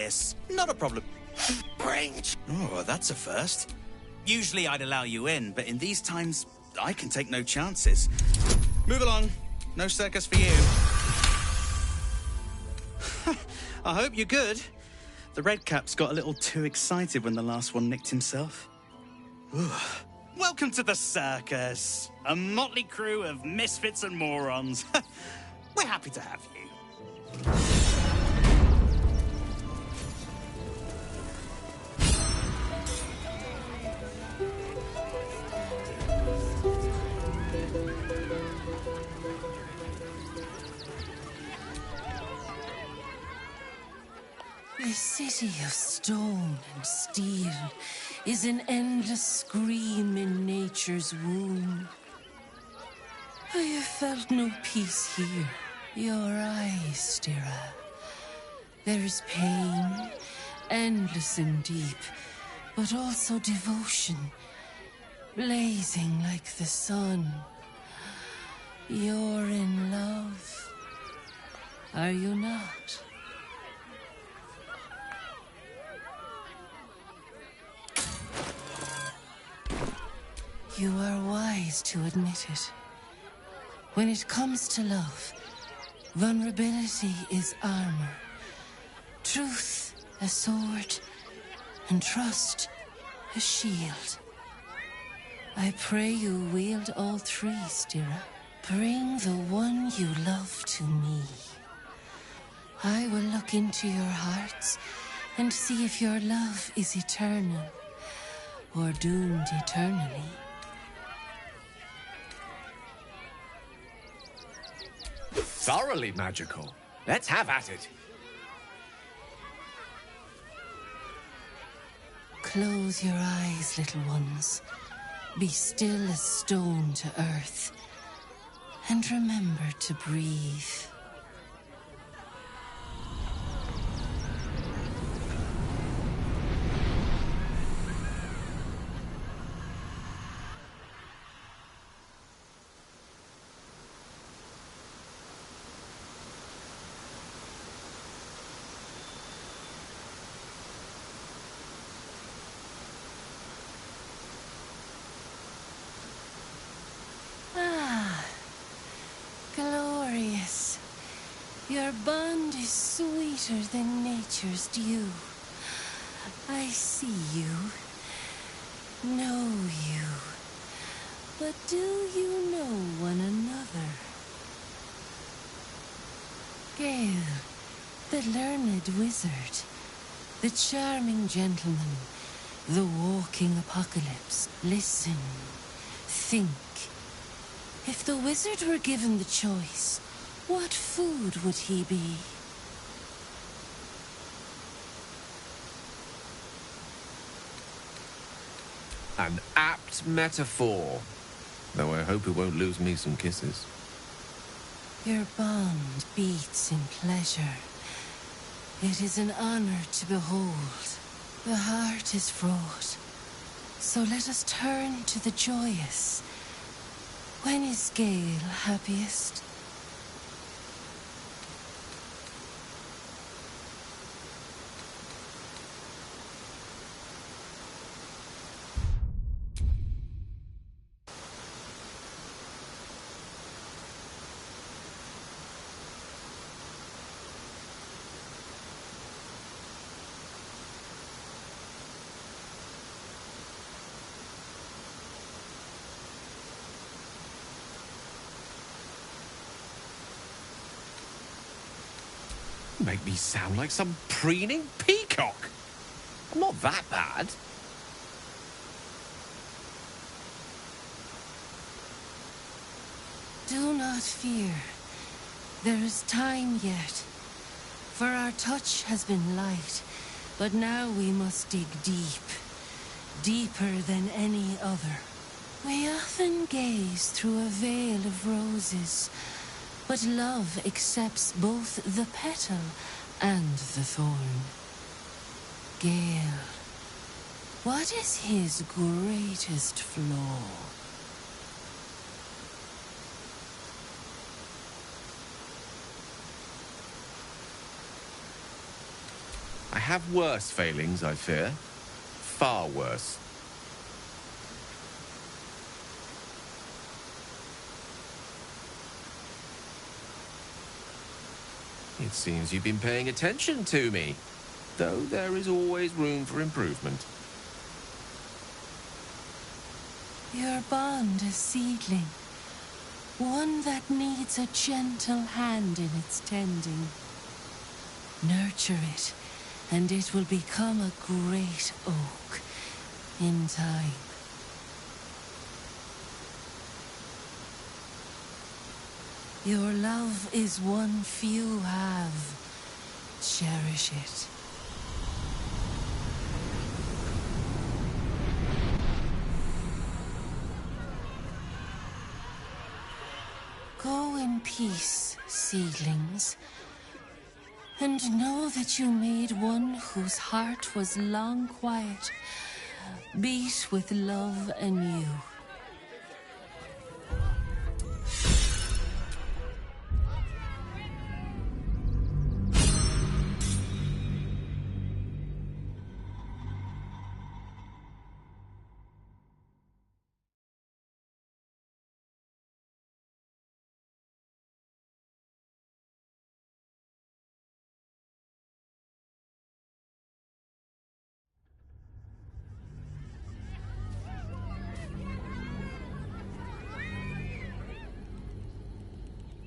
Yes, not a problem. Oh, that's a first. Usually I'd allow you in, but in these times, I can take no chances. Move along. No circus for you. I hope you're good. The Redcaps got a little too excited when the last one nicked himself. Welcome to the circus. A motley crew of misfits and morons. We're happy to have you. The city of stone and steel is an endless scream in nature's womb. I have felt no peace here. Your eyes, Stira. There is pain, endless and deep, but also devotion, blazing like the sun. You're in love, are you not? You are wise to admit it. When it comes to love, vulnerability is armor, truth a sword, and trust a shield. I pray you wield all three, Stira. Bring the one you love to me. I will look into your hearts and see if your love is eternal or doomed eternally. Thoroughly magical. Let's have at it. Close your eyes, little ones. Be still as stone to earth. And remember to breathe. Glorious. Your bond is sweeter than nature's dew. I see you, know you, but do you know one another? Gale, the learned wizard, the charming gentleman, the walking apocalypse. Listen, think. If the wizard were given the choice, what food would he be? An apt metaphor. Though I hope it won't lose me some kisses. Your bond beats in pleasure. It is an honor to behold. The heart is fraught. So let us turn to the joyous. When is Gale happiest? Make me sound like some preening peacock. I'm not that bad. Do not fear. There is time yet. For our touch has been light, but now we must dig deep. Deeper than any other. We often gaze through a veil of roses, but love accepts both the petal and the thorn. Gale, what is his greatest flaw? I have worse failings, I fear. Far worse. It seems you've been paying attention to me, though there is always room for improvement. Your bond a seedling, one that needs a gentle hand in its tending. Nurture it, and it will become a great oak in time. Your love is one few have. Cherish it. Go in peace, seedlings, and know that you made one whose heart was long quiet, beat with love anew.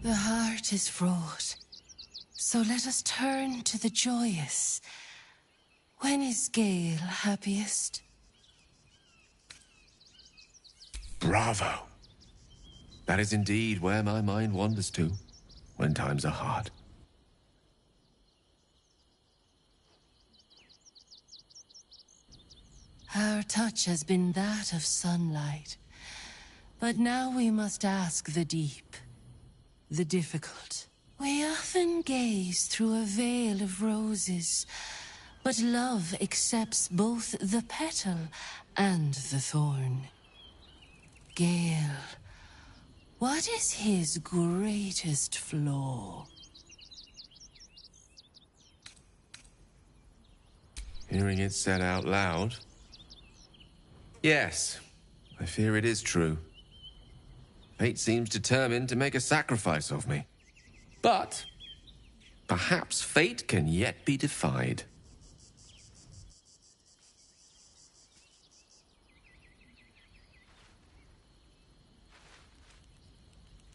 The heart is fraught, so let us turn to the joyous. When is Gale happiest? Bravo! That is indeed where my mind wanders to, when times are hard. Our touch has been that of sunlight, but now we must ask the deep. The difficult. We often gaze through a veil of roses, but love accepts both the petal and the thorn. Gale, what is his greatest flaw? Hearing it said out loud. Yes, I fear it is true. Fate seems determined to make a sacrifice of me. But perhaps fate can yet be defied.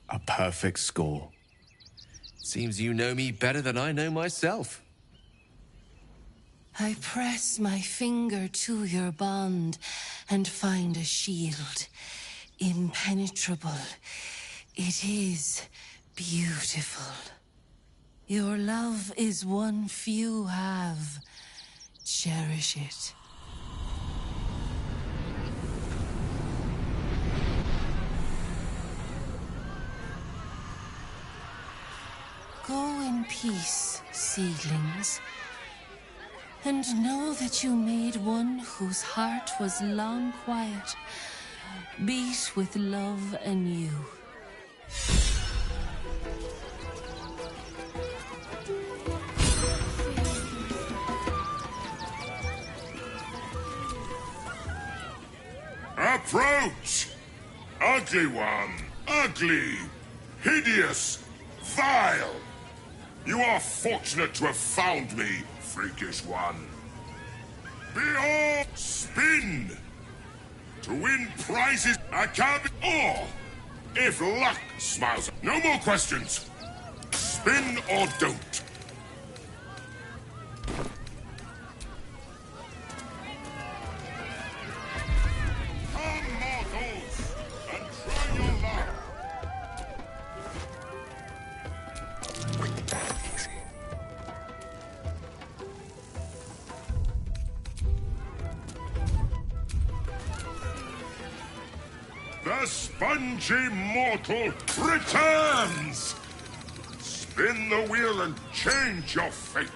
A perfect score. Seems you know me better than I know myself. I press my finger to your bond and find a shield. Impenetrable. It is beautiful. Your love is one few have. Cherish it. Go in peace, seedlings, and know that you made one whose heart was long quiet, beat with love anew. Approach! Ugly one! Ugly! Hideous! Vile! You are fortunate to have found me, freakish one. Behold! Spin! To win prizes, I can't be... Or, if luck smiles... No more questions! Spin or don't. Come, mortals, and try your luck. The spongy mortal returns! Spin the wheel and change your fate.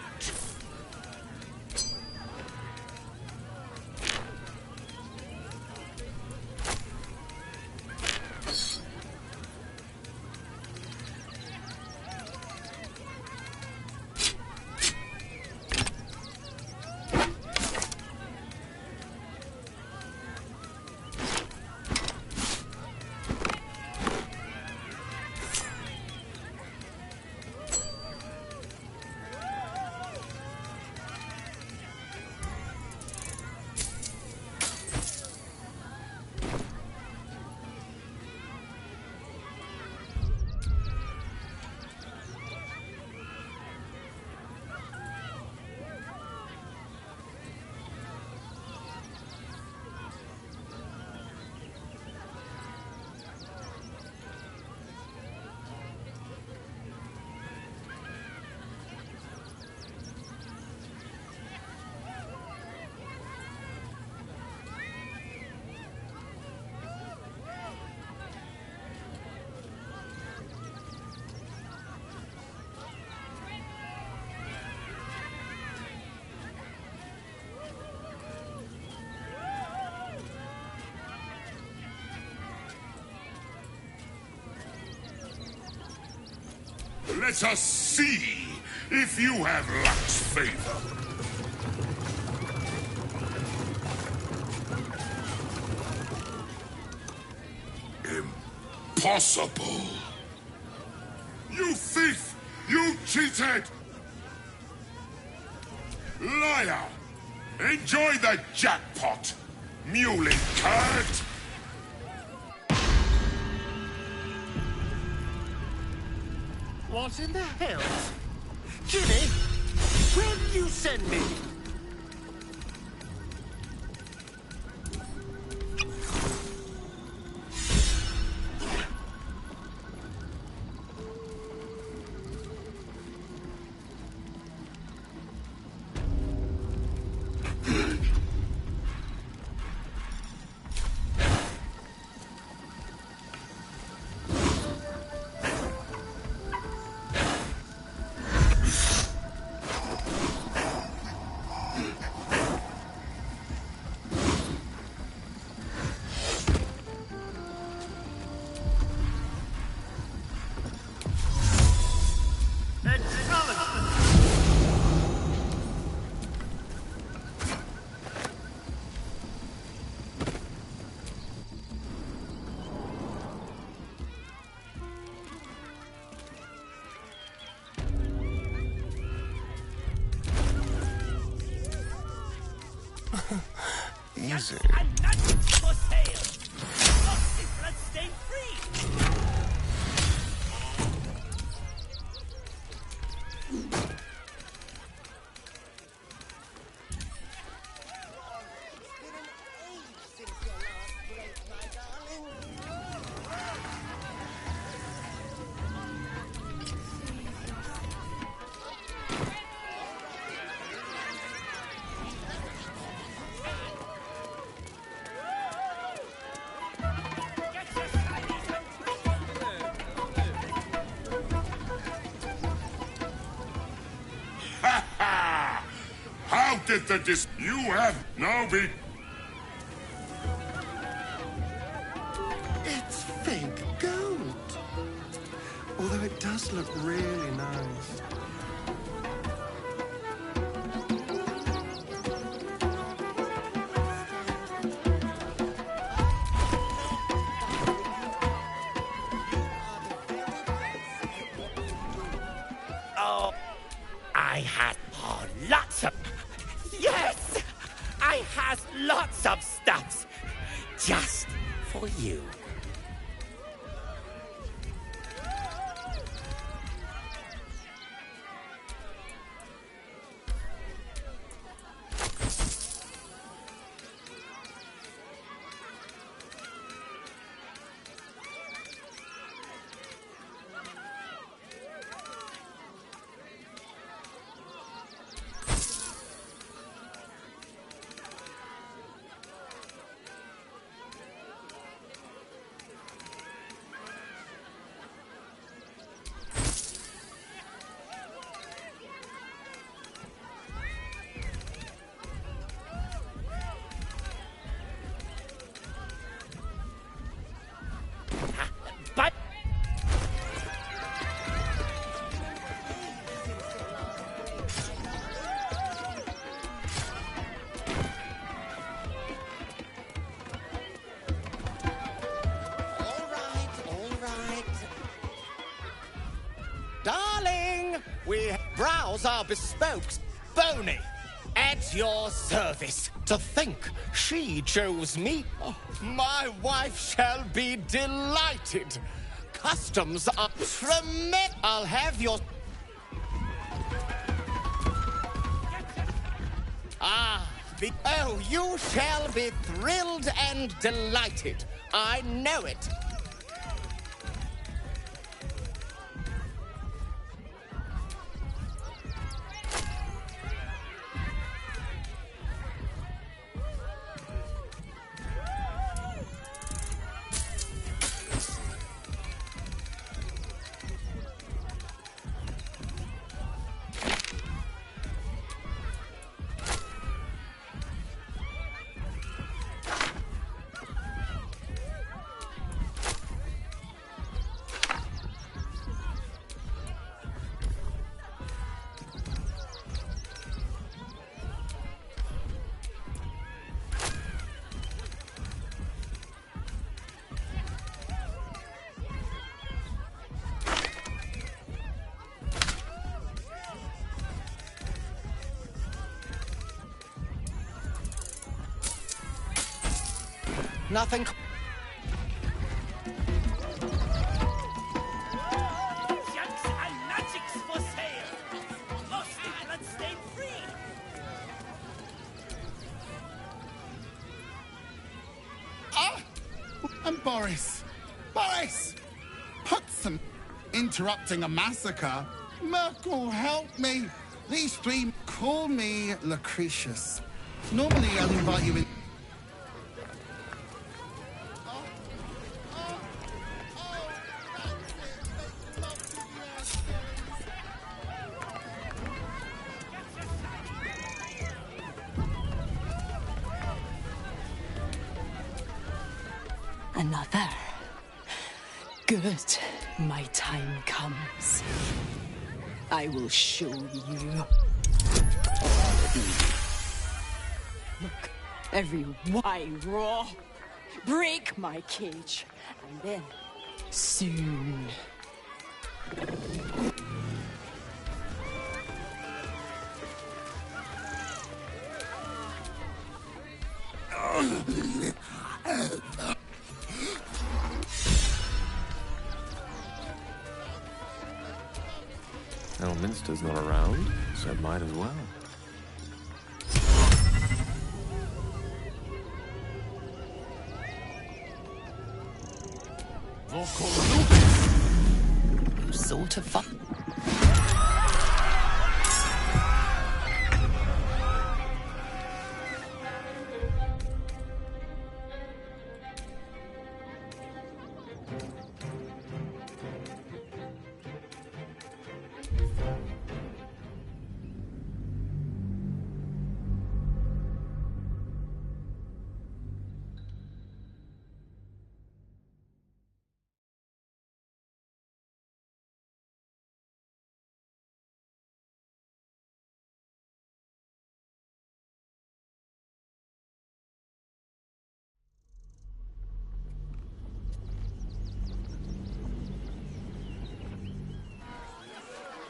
Let us see if you have luck's favor. Impossible! You thief! You cheated! Liar! Enjoy the jackpot, muley card! What in the hell? Jimmy, where did you send me? Easy. And nothing for sale. Lost if bloodstained free. How did the you have now be... It's fake gold. Although it does look really nice. Oh, I had lots of... Yes! I has lots of stuffs. Just for you. But... All right. Darling, we browse our bespokes. Boney, at your service. To think she chose me. Oh, my wife shall be delighted. Customs are tremendous. I'll have your... Oh, you shall be thrilled and delighted. I know it. Nothing. Junks and magics for sale. Lost and bloodstained free. And Boris. Boris! Hudson! Interrupting a massacre. Merkel, help me. These three call me Lucretius. Normally, I'll invite you in. Another. Good. My time comes. I will show you. Look, every why raw. Break my cage, and then soon. Elminster's not around, so might as well. Sort of fun.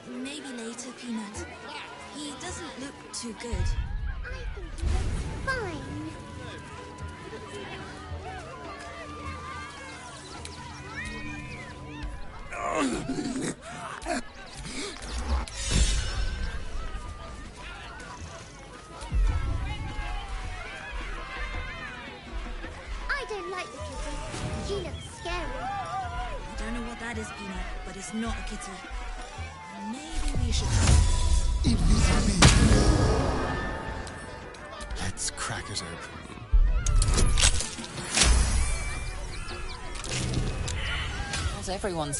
Maybe later, Peanut. He doesn't look too good. I think he looks fine. I don't like the kitty. She looks scary. I don't know what that is, Peanut, but it's not a kitty. Maybe we should... Let's crack it open. As everyone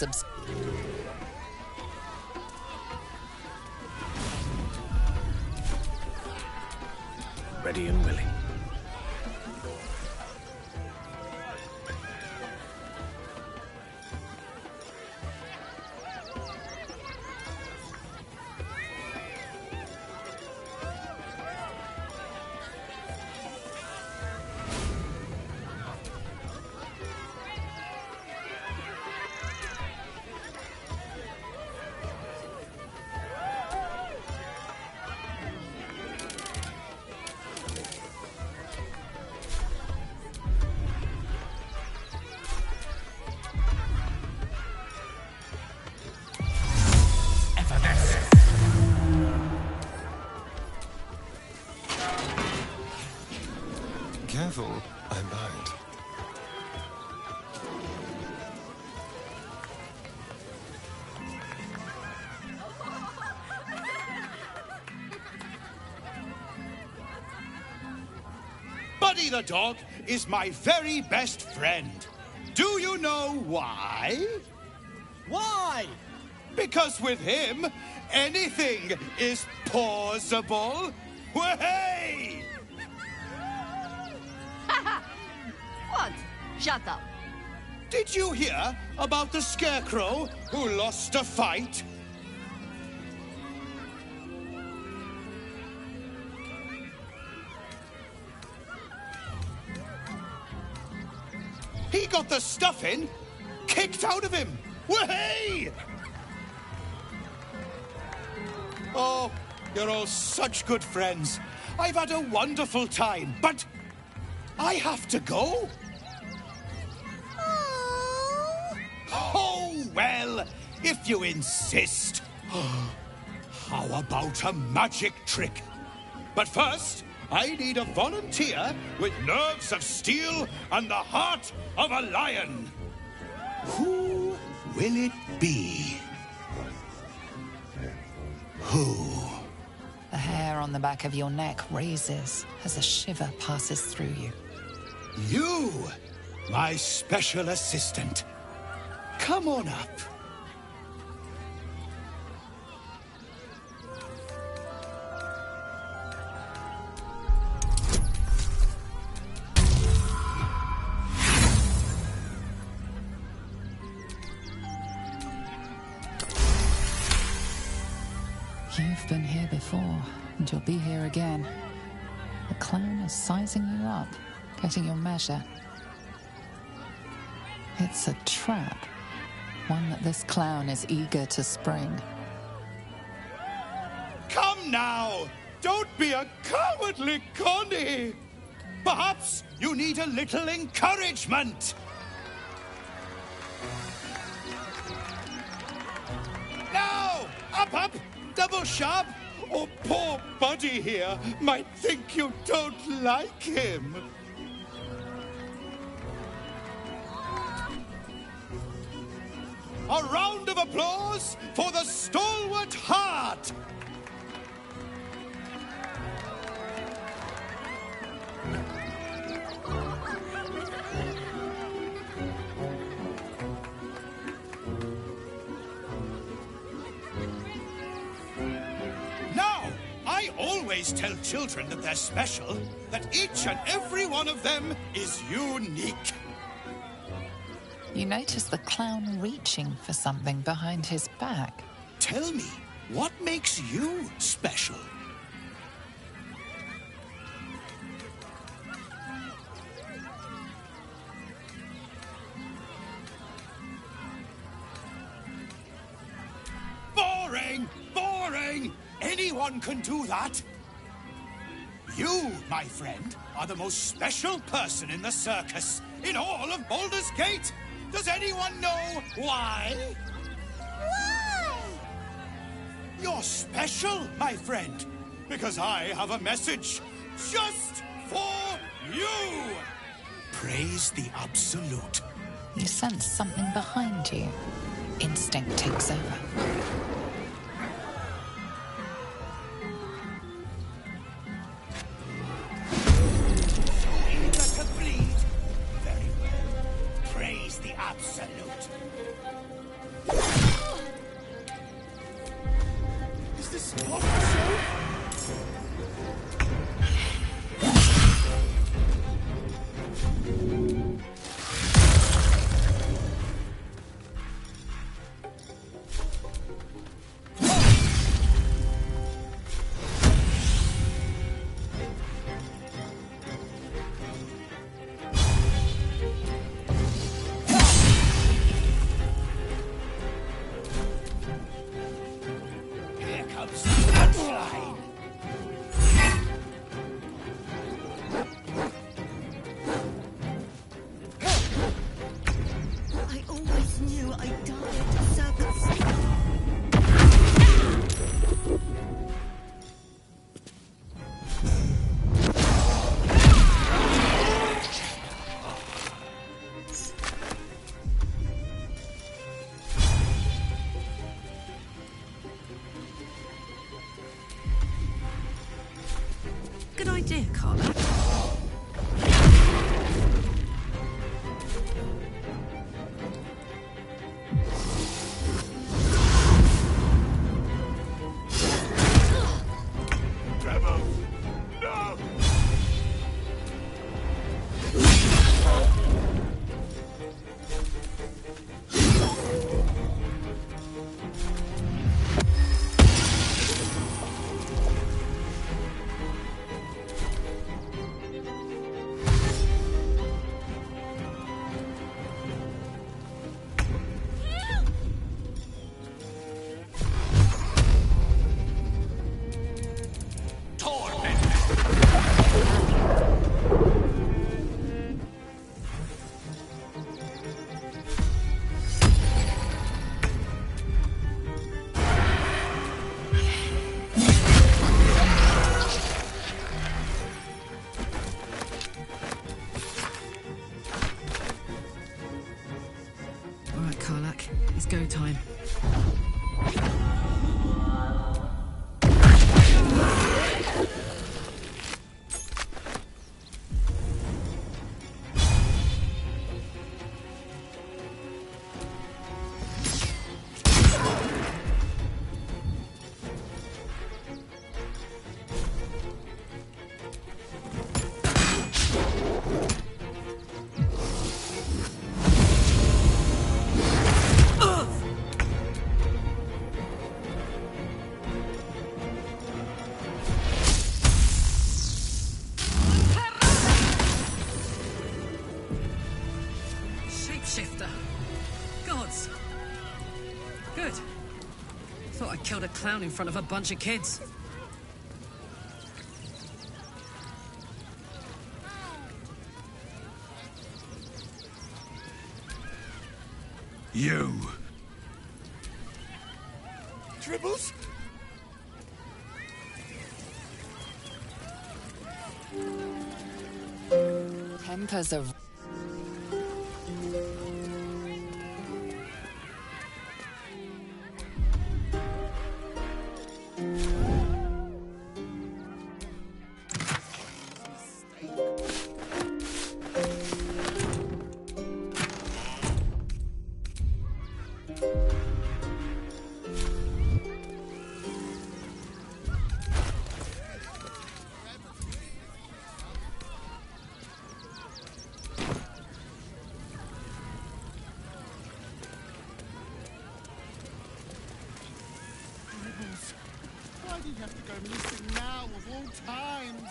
Ready and willing. Careful, I might. Buddy the dog is my very best friend. Do you know why? Why? Because with him, anything is possible. Way! What? Shut up. Did you hear about the Scarecrow who lost a fight? He got the stuffing kicked out of him. Way! Oh, you're all such good friends. I've had a wonderful time, but I have to go. if you insist. How about a magic trick? But first, I need a volunteer with nerves of steel and the heart of a lion. Who will it be? Who? The hair on the back of your neck raises as a shiver passes through you. You, my special assistant. Come on up. You've been here before, and you'll be here again. The clown is sizing you up, getting your measure. It's a trap, one that this clown is eager to spring. Come now! Don't be a cowardly Connie! Perhaps you need a little encouragement! Now! Up! Double sharp! Or poor Buddy here might think you don't like him. A round of applause for the stalwart heart! Now, I always tell children that they're special, that each and every one of them is unique. You notice the clown reaching for something behind his back. Tell me, what makes you special? Boring! Anyone can do that. You, my friend, are the most special person in the circus, in all of Baldur's Gate. Does anyone know why? Why? You're special, my friend, because I have a message just for you. Praise the Absolute. You sense something behind you. Instinct takes over. Absolute. Is this what Good idea, Carla. It's go time. Shifter. Gods. Good. Thought I killed a clown in front of a bunch of kids. You. Dribbles? Tempers are... Why do you have to go missing now of all times?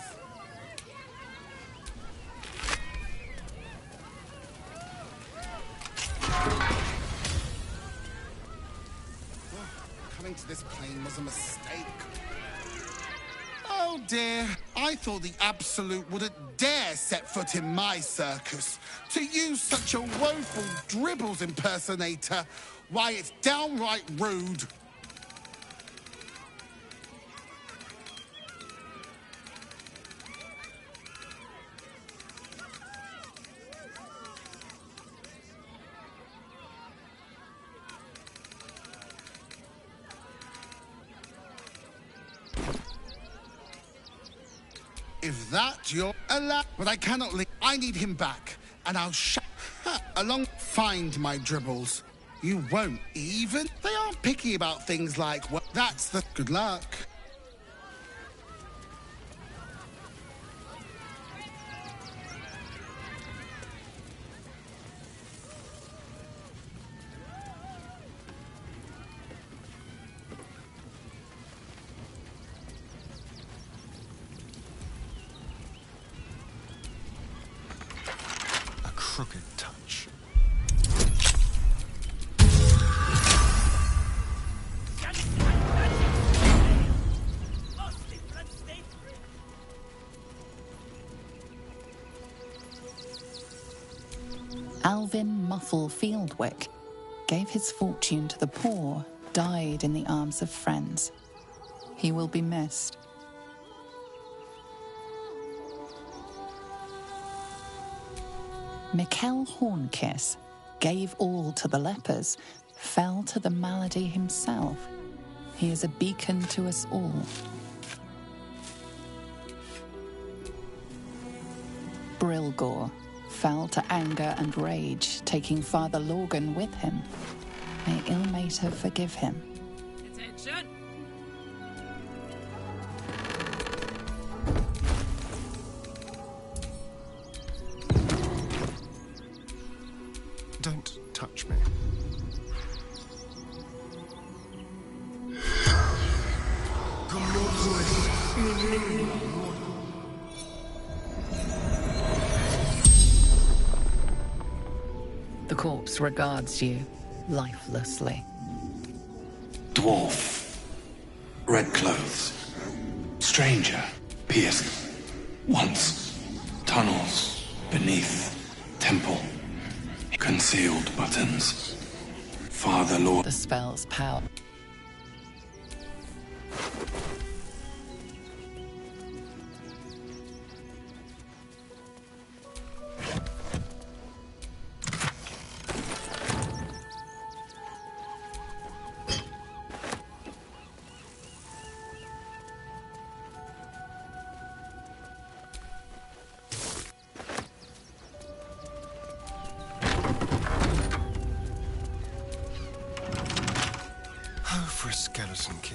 Coming to this plane was a mistake. Oh dear, I thought the Absolute wouldn't dare set foot in my circus. To use such a woeful Dribbles impersonator, why, it's downright rude. If that you're allowed, but I cannot leave. I need him back, and I'll along find my Dribbles. You won't even. They aren't picky about things like, well, that's the good luck. Crooked touch. Alvin Muffle Fieldwick gave his fortune to the poor, died in the arms of friends. He will be missed. Mikkel Hornkiss gave all to the lepers, fell to the malady himself. He is a beacon to us all. Brilgor fell to anger and rage, taking Father Lorgan with him. May Ilmater forgive him. Attention! Don't touch me. The corpse regards you lifelessly. Dwarf. Red clothes. Stranger. Pierced. Once. Tunnels. Beneath. Temple. Concealed buttons. Father Lord. The spell's power. Pearson key.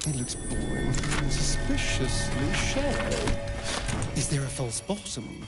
It looks boring and suspiciously shallow. Is there a false bottom?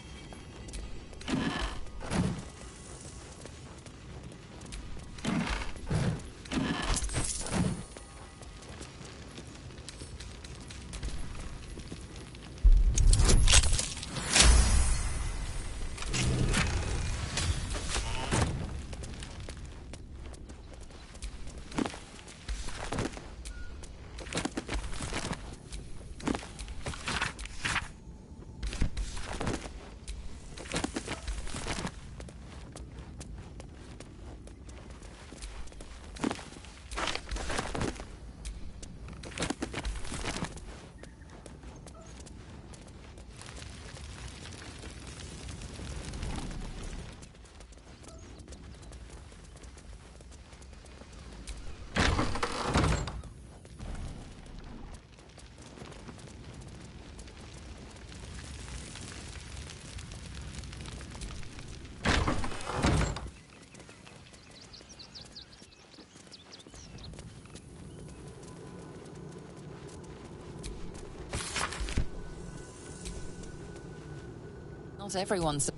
Not everyone's...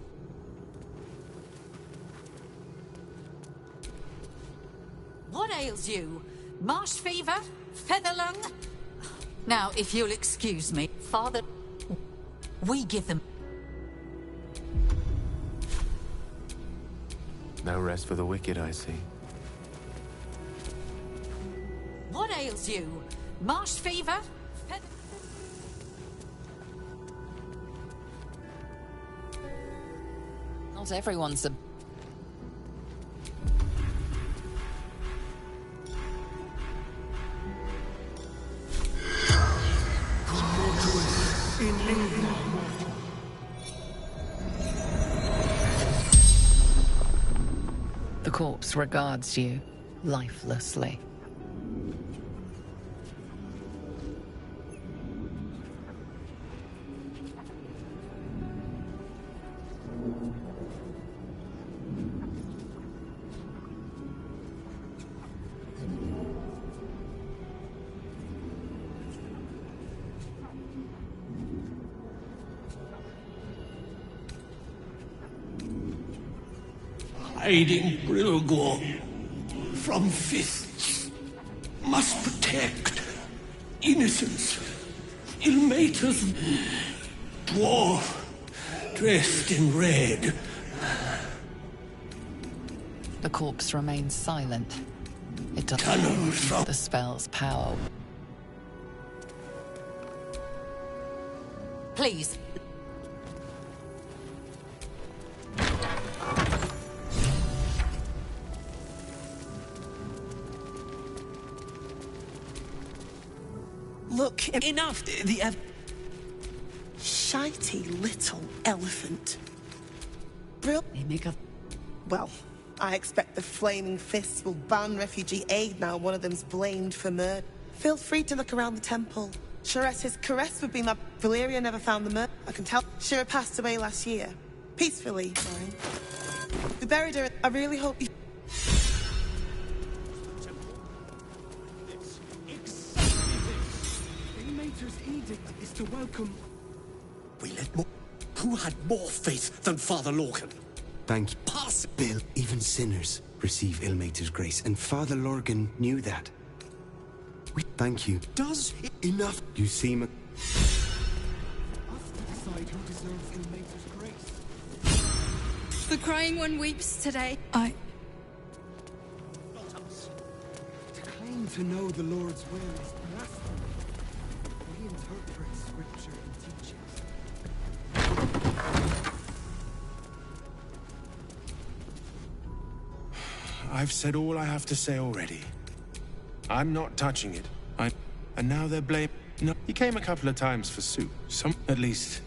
What ails you? Marsh fever? Feather lung? Now, if you'll excuse me, Father... We give them... No rest for the wicked, I see. What ails you? Marsh fever? Feather... Not everyone's a... The corpse regards you lifelessly. Hiding Brilgor from fists. Must protect innocence. Ilmater's dwarf, dressed in red. The corpse remains silent. It doesn't Tunnels from the spell's power. Please. Look, enough! The shitey little elephant. Well, I expect the Flaming Fists will ban refugee aid now one of them's blamed for murder. Feel free to look around the temple. His caress would be my... Valeria never found the murder. I can tell. Shira passed away last year. Peacefully, fine. We buried her. I really hope you... Ilmater's edict is to welcome... We let more... Who had more faith than Father Lorcan? Thank you. Pass! Bill, even sinners receive Ilmater's grace, and Father Lorcan knew that. Thank you. Does enough. You seem. The crying one weeps today. To claim to know the Lord's will is blasphemy. We interpret scripture and teachings. I've said all I have to say already. I'm not touching it. And now they're blame. No, he came a couple of times for soup. Some, at least.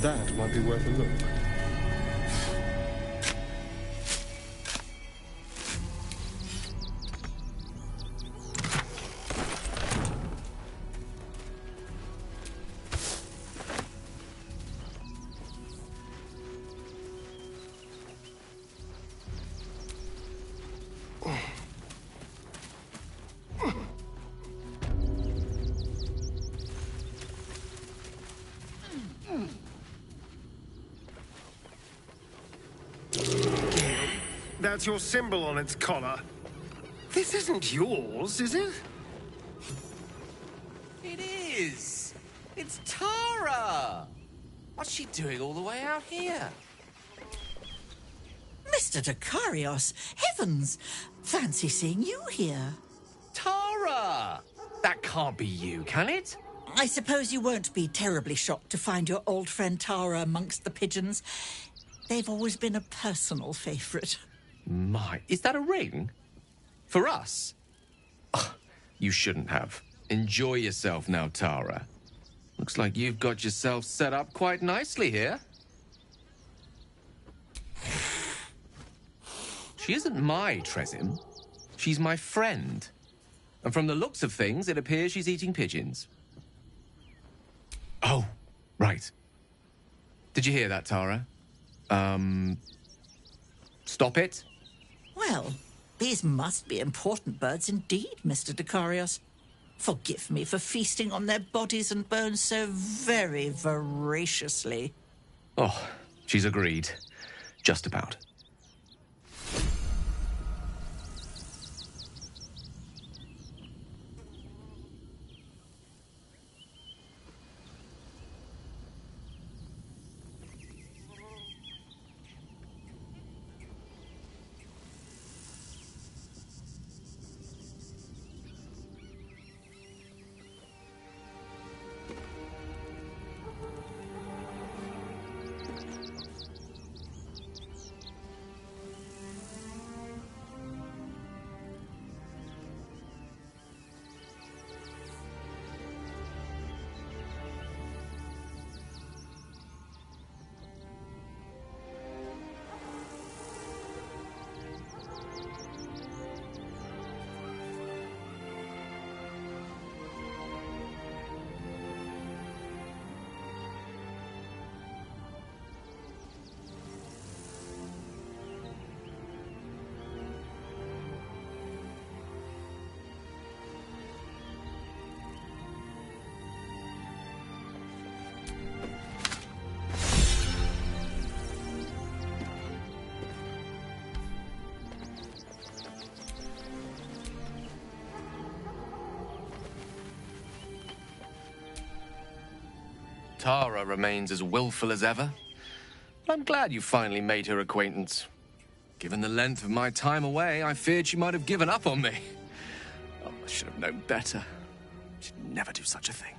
That might be worth a look. That's your symbol on its collar. This isn't yours, is it? It is! It's Tara! What's she doing all the way out here? Mr. Dekarios, heavens! Fancy seeing you here. Tara! That can't be you, can it? I suppose you won't be terribly shocked to find your old friend Tara amongst the pigeons. They've always been a personal favourite. My, is that a ring? For us? Oh, you shouldn't have. Enjoy yourself now, Tara. Looks like you've got yourself set up quite nicely here. She isn't my Trezim. She's my friend. And from the looks of things, it appears she's eating pigeons. Oh, right. Did you hear that, Tara? Stop it? Well, these must be important birds indeed, Mr. Dekarios. Forgive me for feasting on their bodies and bones so very voraciously. Oh, she's agreed. Just about. Tara remains as willful as ever. I'm glad you finally made her acquaintance. Given the length of my time away, I feared she might have given up on me. Oh, I should have known better. She'd never do such a thing.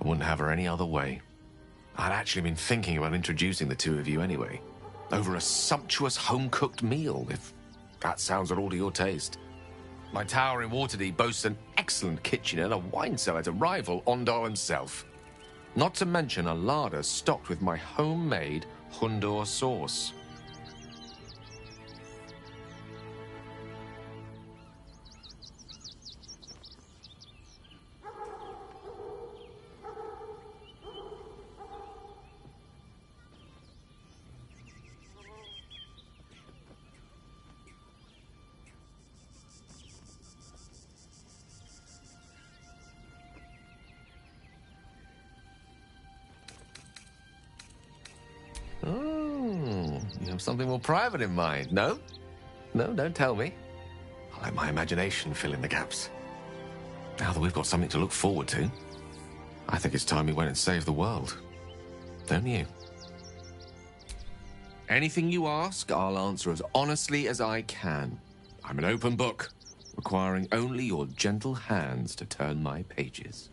I wouldn't have her any other way. I'd actually been thinking about introducing the two of you anyway. Over a sumptuous home-cooked meal, if that sounds at all to your taste. My tower in Waterdeep boasts an excellent kitchen and a wine cellar to rival Ondar himself. Not to mention a larder stocked with my homemade Hundor sauce. Oh, you have something more private in mind, no? No, don't tell me. I'll let my imagination fill in the gaps. Now that we've got something to look forward to, I think it's time we went and saved the world. Don't you? Anything you ask, I'll answer as honestly as I can. I'm an open book, requiring only your gentle hands to turn my pages.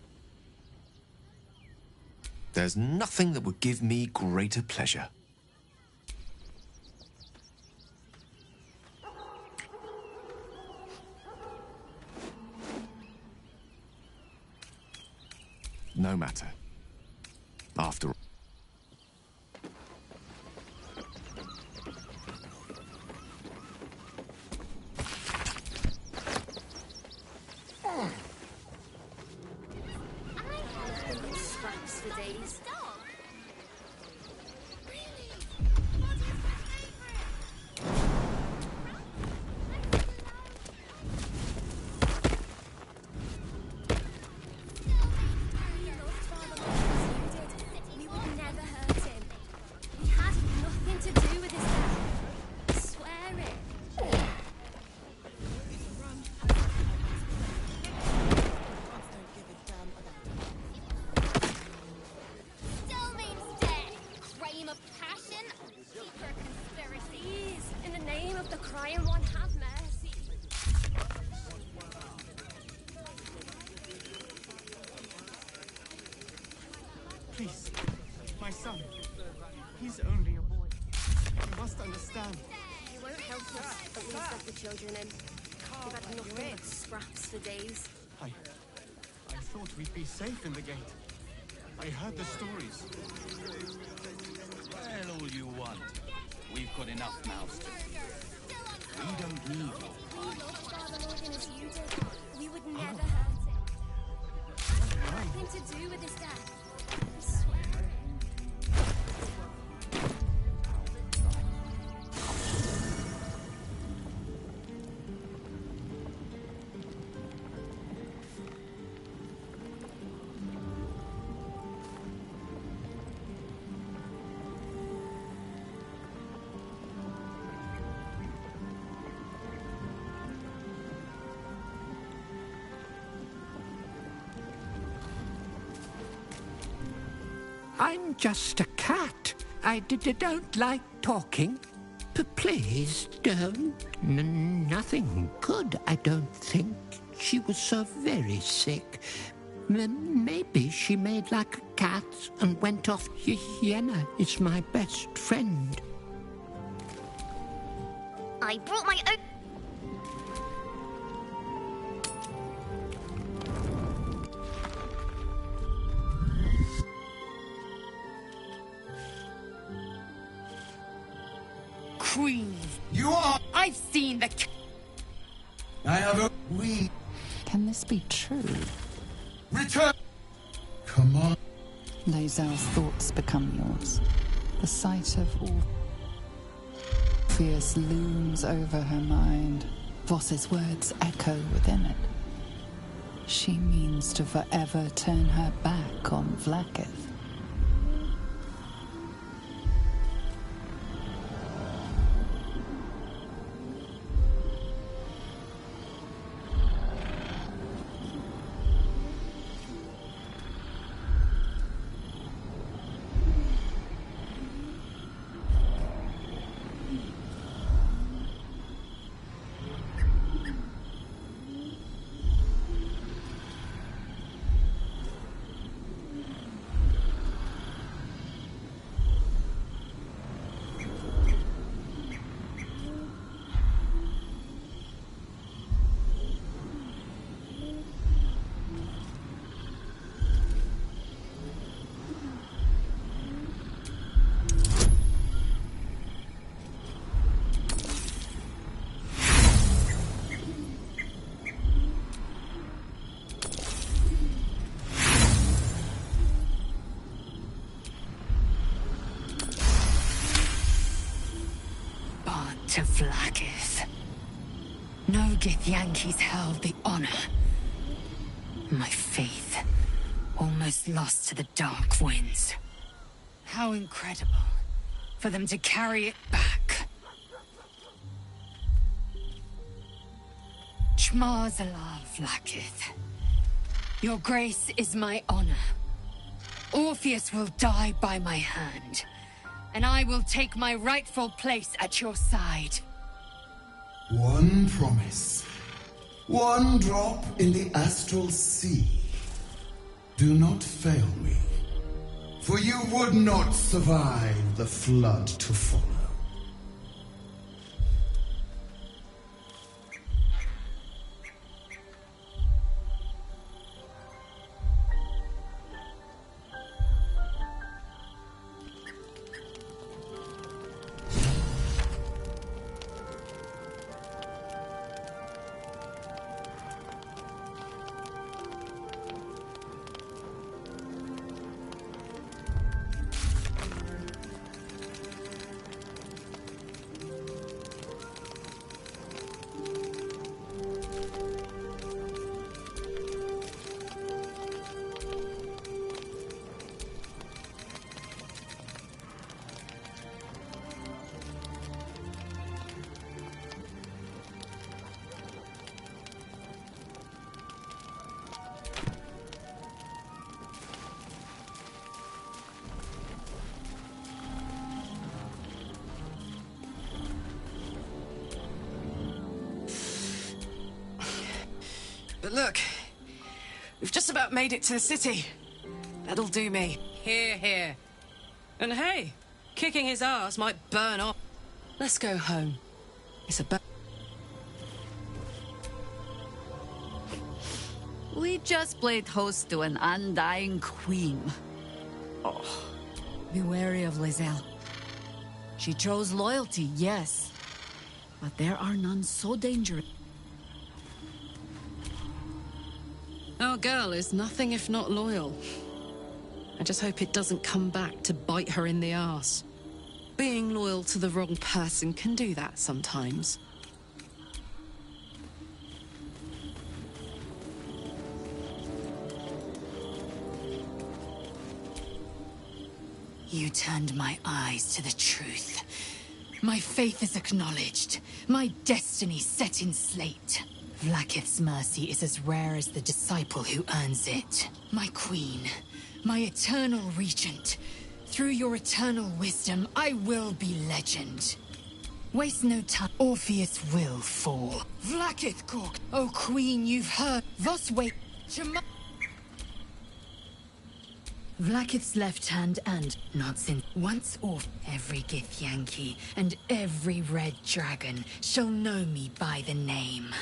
There's nothing that would give me greater pleasure. No matter. After all. Scraps for days. We would never hurt him. He had nothing to do with his death. I swear it. Still means death. Crime of passion, secret conspiracies. In the name of the crying one, have mercy. Please, my son. He's only a boy. You must understand. It won't help us, but we've got the children in. We've had nothing but scraps for days. I thought we'd be safe in the gate. I heard the stories. Well, all you want. We've got enough mouths to feed. We don't need more. He loved Father Morgan as you did. We would never hurt him. Nothing to do with his death. I swear it. I'm just a cat. I don't like talking. Please don't. Nothing good, I don't think. She was so very sick. Maybe she made like a cat and went off. Yenna is my best friend. I brought my own. Queen. You are. I've seen the. I have a. We. Can this be true? Return. Come on. Lae'zel's thoughts become yours. The sight of Orpheus looms over her mind. Voss's words echo within it. She means to forever turn her back on Vlaakith. to Vlaakith. No Githyanki's held the honor. My faith, almost lost to the dark winds. How incredible for them to carry it back. Chmarzalal Vlaakith. Your grace is my honor. Orpheus will die by my hand, and I will take my rightful place at your side. One promise. One drop in the astral sea. Do not fail me, for you would not survive the flood to follow. But look, we've just about made it to the city. That'll do me. Here, here. And hey, kicking his ass might burn off. Let's go home. It's a We just played host to an undying queen. Oh. Be wary of Lizelle. She chose loyalty, yes. But there are none so dangerous. Our girl is nothing if not loyal. I just hope it doesn't come back to bite her in the arse. Being loyal to the wrong person can do that sometimes. You turned my eyes to the truth. My faith is acknowledged. My destiny set in slate. Vlaakith's mercy is as rare as the disciple who earns it. My queen, my eternal regent. Through your eternal wisdom, I will be legend. Waste no time. Orpheus will fall. Vlaakith Cork! Oh, queen, you've heard. Thus wait. Vlaakith's left hand and not since once off every Githyanki and every red dragon shall know me by the name.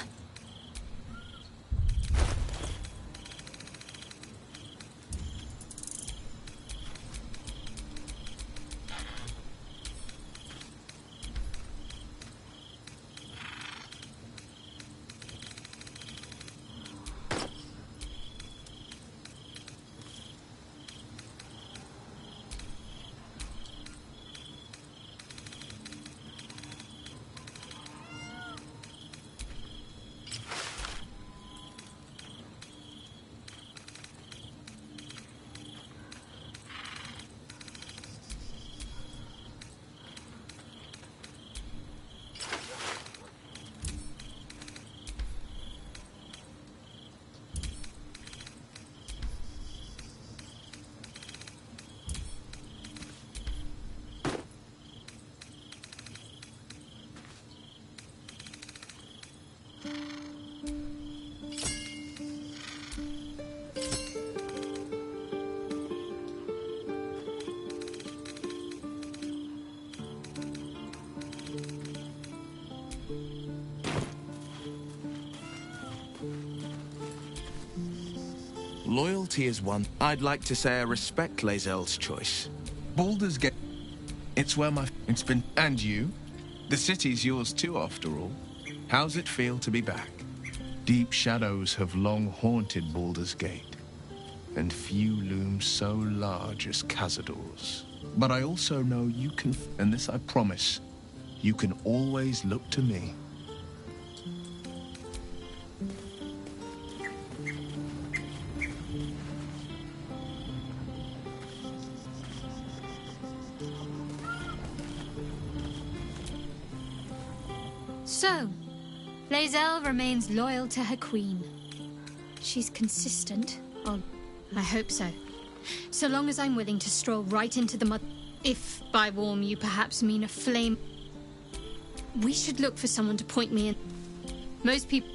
Loyalty is one. I'd like to say I respect Lae'zel's choice. Baldur's Gate. It's where it's been. And you? The city's yours too, after all. How's it feel to be back? Deep shadows have long haunted Baldur's Gate, and few loom so large as Cazador's. But I also know you can, and this I promise, you can always look to me. So, Lae'zel remains loyal to her queen. She's consistent. Oh, I hope so. So long as I'm willing to stroll right into the mud. If by warm you perhaps mean a flame. We should look for someone to point me in. Most people.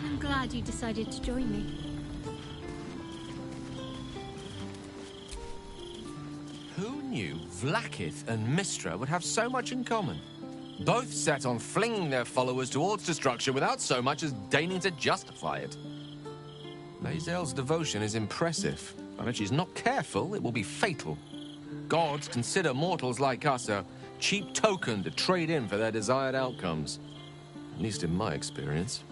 I'm glad you decided to join me. Who knew Vlaakith and Mystra would have so much in common? Both set on flinging their followers towards destruction without so much as deigning to justify it. Lae'zel's devotion is impressive, but if she's not careful, it will be fatal. Gods consider mortals like us a cheap token to trade in for their desired outcomes. At least in my experience.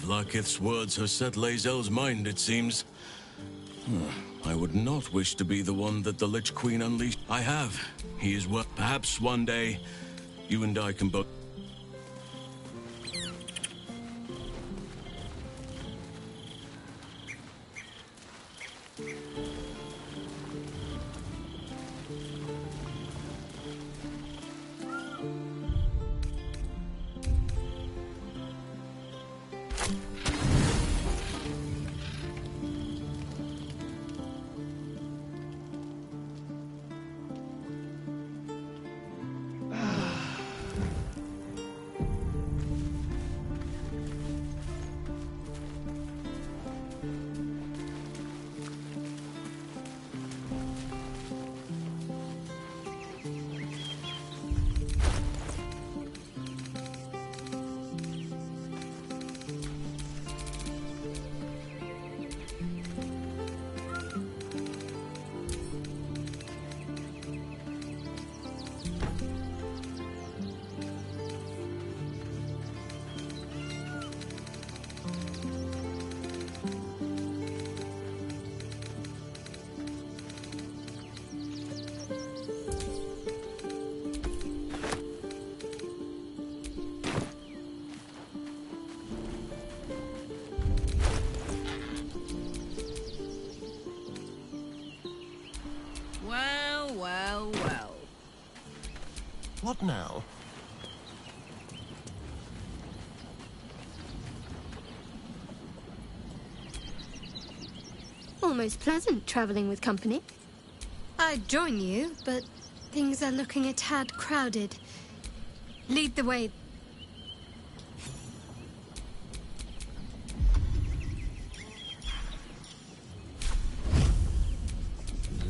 Vlaakith's words have set Lae'zel's mind, it seems. I would not wish to be the one that the Lich Queen unleashed. I have. He is well. Perhaps one day, you and I can both... Well. What now? Almost pleasant traveling with company. I'd join you, but things are looking a tad crowded. Lead the way.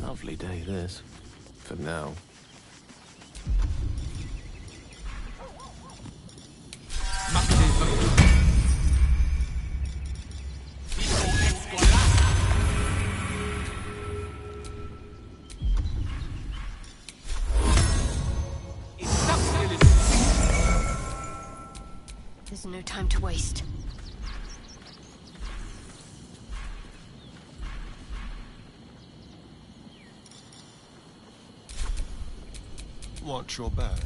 Lovely day, this. For now. There's no time to waste. Watch your back.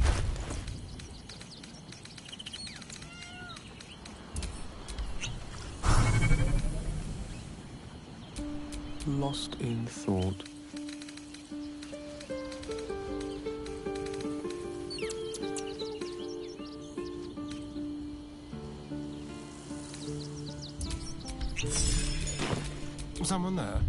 Lost in thought. Someone there?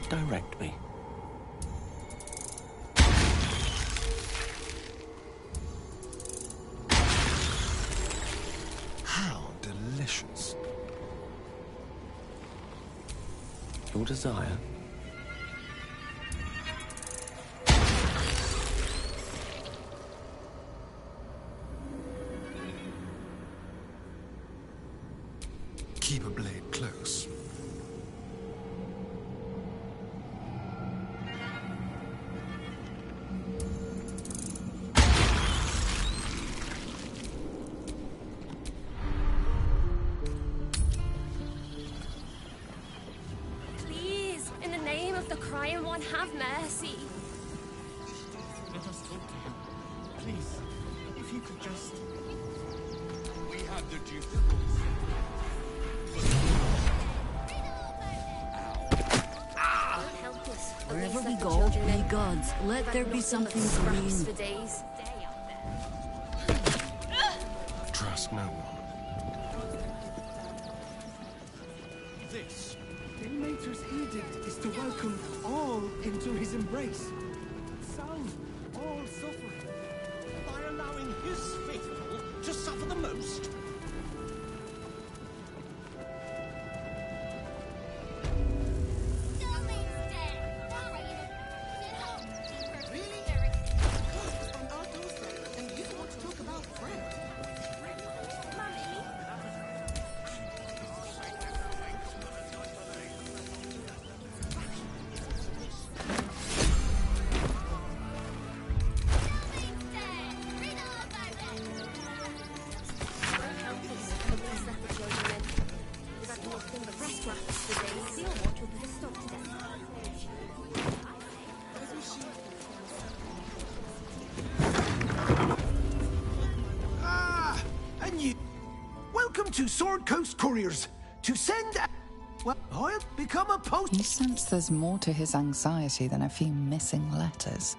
Direct me. How delicious. Your desire. have mercy. Let us talk to him. Please, if you could just... We have the Duke. Wherever we go, may gods, let there be something green. For days. Trust no one. This. The Mater's edict is to welcome all into his embrace. Some, all suffering. By allowing his faithful to suffer the most? Welcome to Sword Coast Couriers. To send... Well, I'll become a post... You sense there's more to his anxiety than a few missing letters.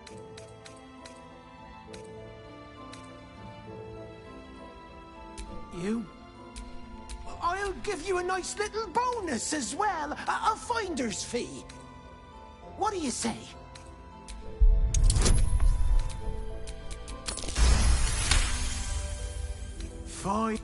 I'll give you a nice little bonus as well. A finder's fee. What do you say? Fine.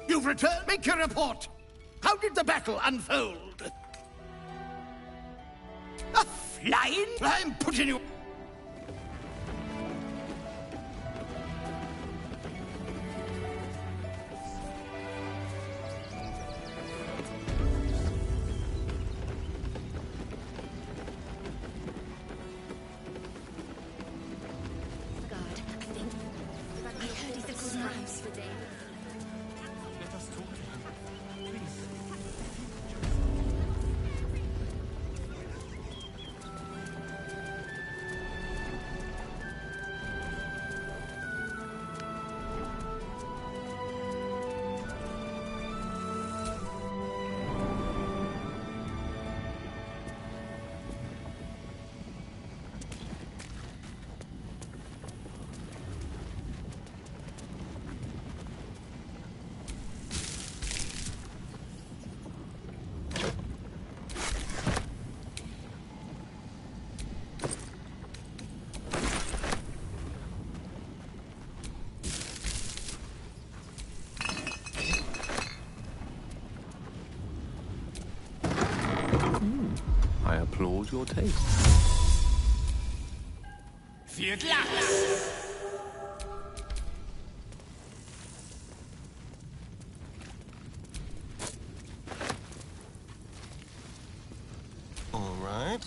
You've returned. Make your report. How did the battle unfold? A flying? I'm putting you... Let us talk to him. Please. I applaud your taste. Fiat Lux! All right.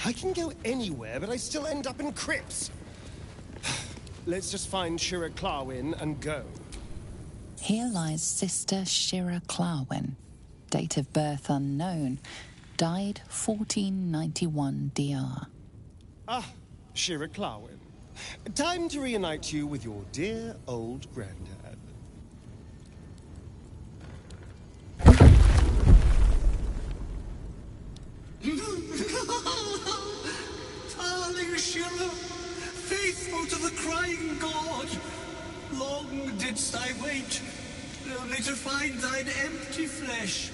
I can go anywhere, but I still end up in crypts. Let's just find Shira Clarwin and go. Here lies Sister Shira Clarwin. Date of birth unknown. Died 1491 DR. Ah, Shira Clarwin. Time to reunite you with your dear old granddad. crying God, long didst I wait, only to find thine empty flesh.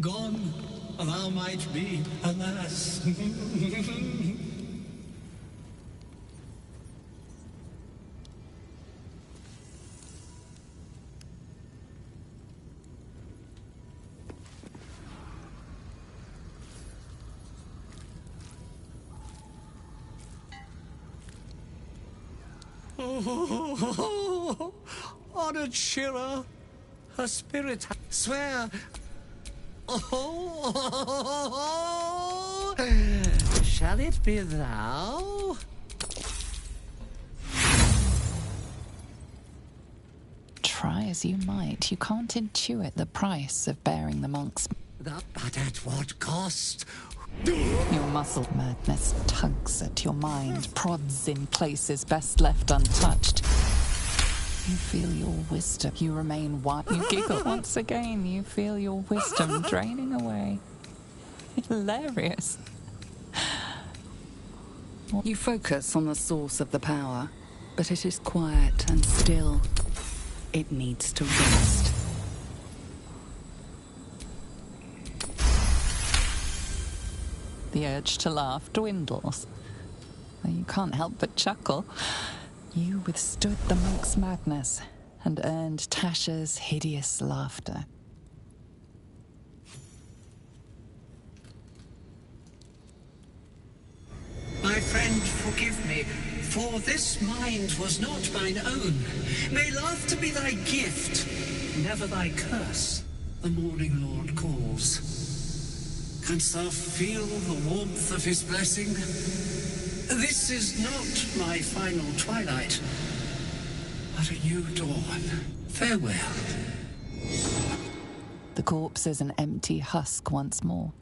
Gone thou might be, alas. Oh, honored Shira, her spirit swear. Oh, shall it be thou? Try as you might, you can't intuit the price of bearing the monk's... But at what cost? Your muscle madness tugs at your mind, prods in places best left untouched. You feel your wisdom. You remain wise. You giggle once again. You feel your wisdom draining away. Hilarious. You focus on the source of the power, but it is quiet and still. It needs to rest. The urge to laugh dwindles. You can't help but chuckle. You withstood the monk's madness and earned Tasha's hideous laughter. My friend, forgive me, for this mind was not mine own. May laughter be thy gift, never thy curse. The morning Lord calls. Canst thou feel the warmth of his blessing? This is not my final twilight, but a new dawn. Farewell. The corpse is an empty husk once more.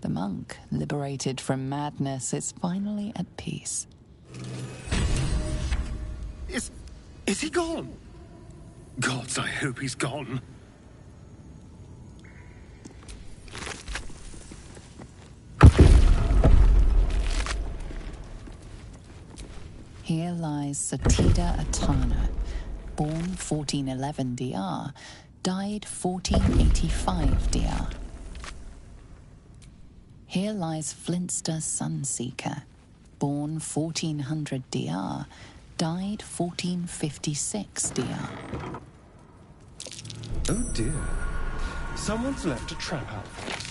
The monk, liberated from madness, is finally at peace. Is he gone? Gods, I hope he's gone. Here lies Satida Atana, born 1411 DR, died 1485 DR. Here lies Flintster Sunseeker, born 1400 DR, died 1456 DR. Oh dear. Someone's left a trap out for us.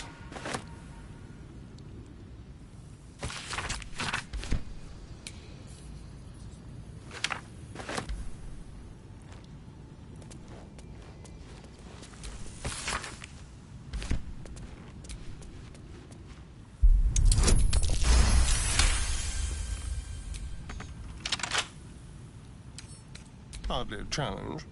Hardly a challenge.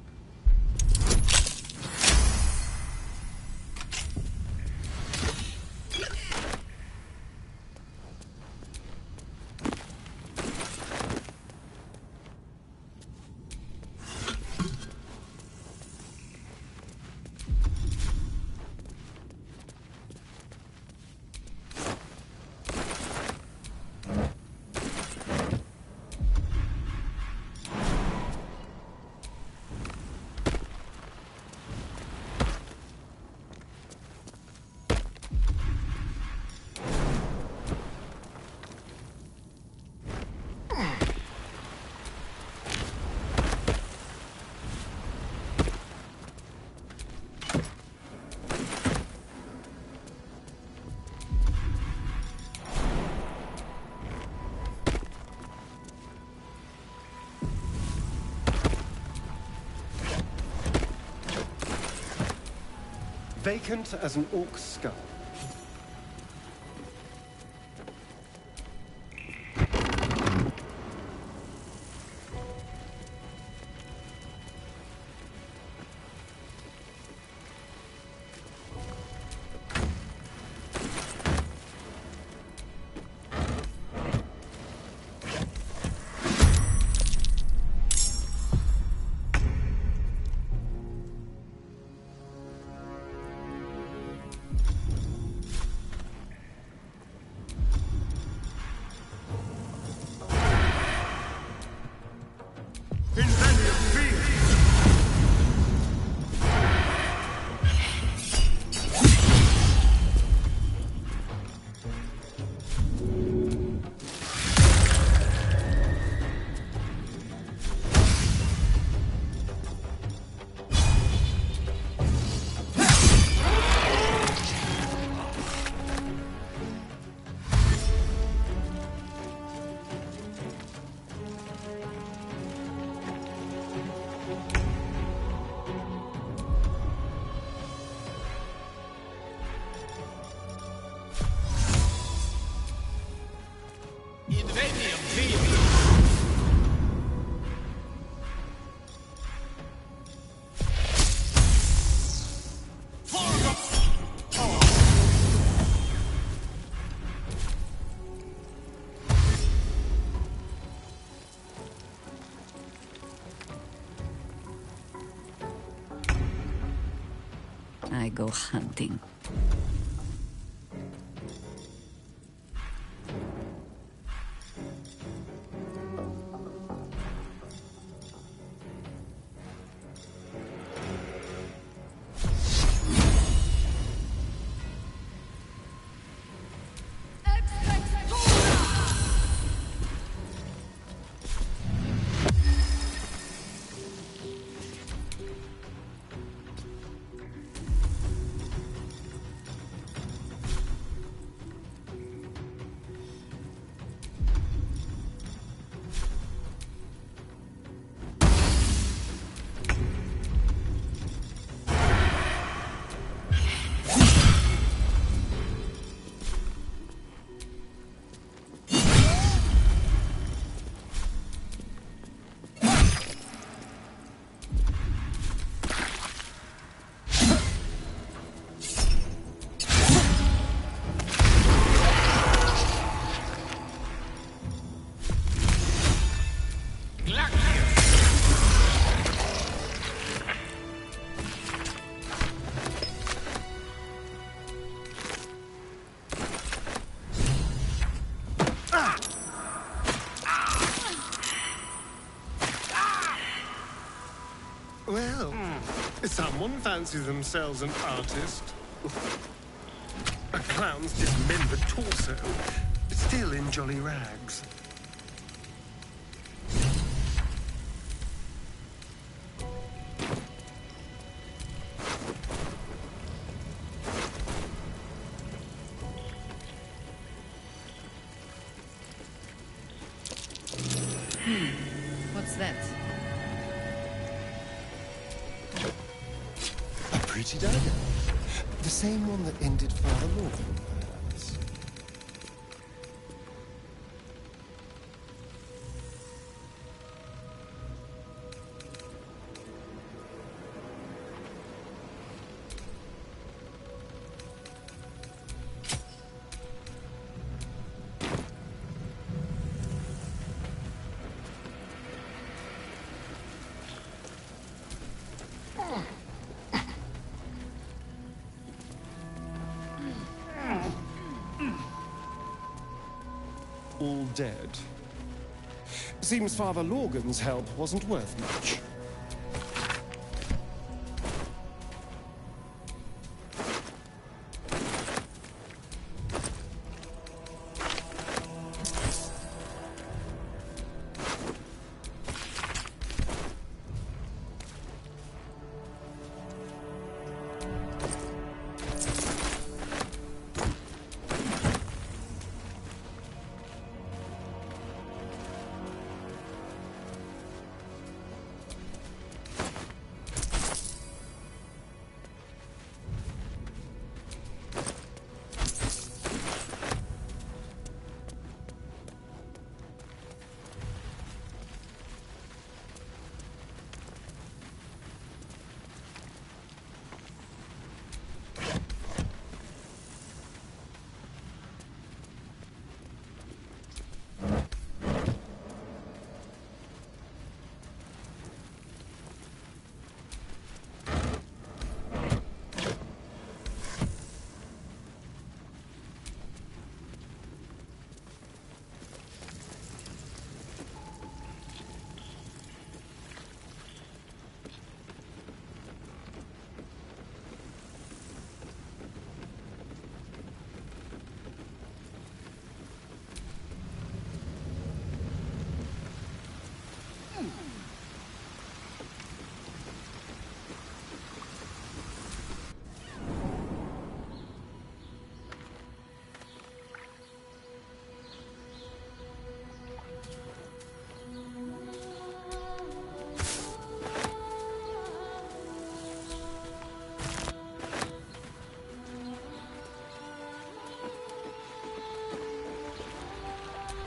Vacant as an orc skull. I go hunting. Well, someone fancies themselves an artist. A clown's dismembered torso, still in jolly rags. What's that? A pretty dagger. The same one that ended Father Morgan, perhaps. All dead. Seems Father Lorgan's help wasn't worth much.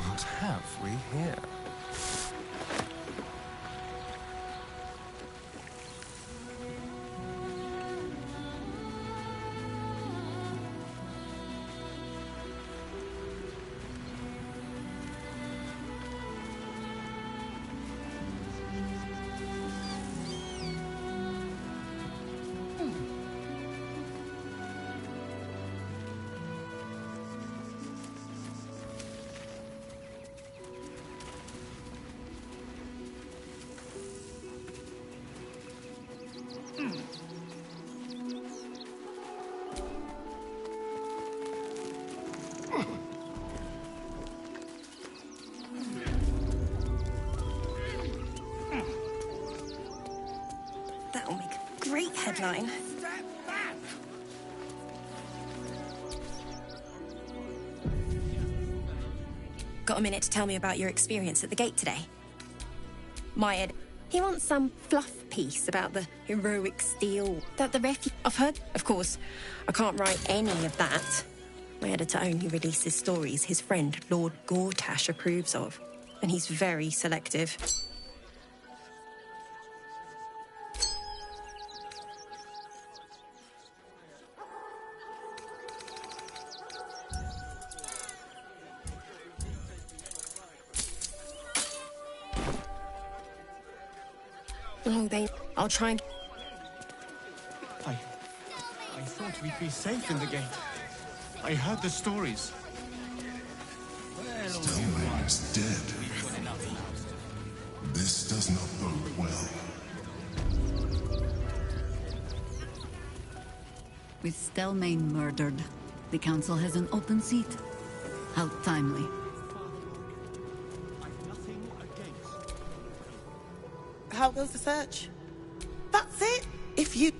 What have we here? headline. Got a minute to tell me about your experience at the gate today? He wants some fluff piece about the heroic steel that the I've heard. Of course, I can't write any of that. My editor only releases stories his friend Lord Gortash approves of, and he's very selective. Oh, I'll try and... I thought we'd be safe in the gate. I heard the stories. Stelmane is dead. This does not bode well. With Stelmane murdered, the Council has an open seat. How timely. How goes the search? That's it? If you...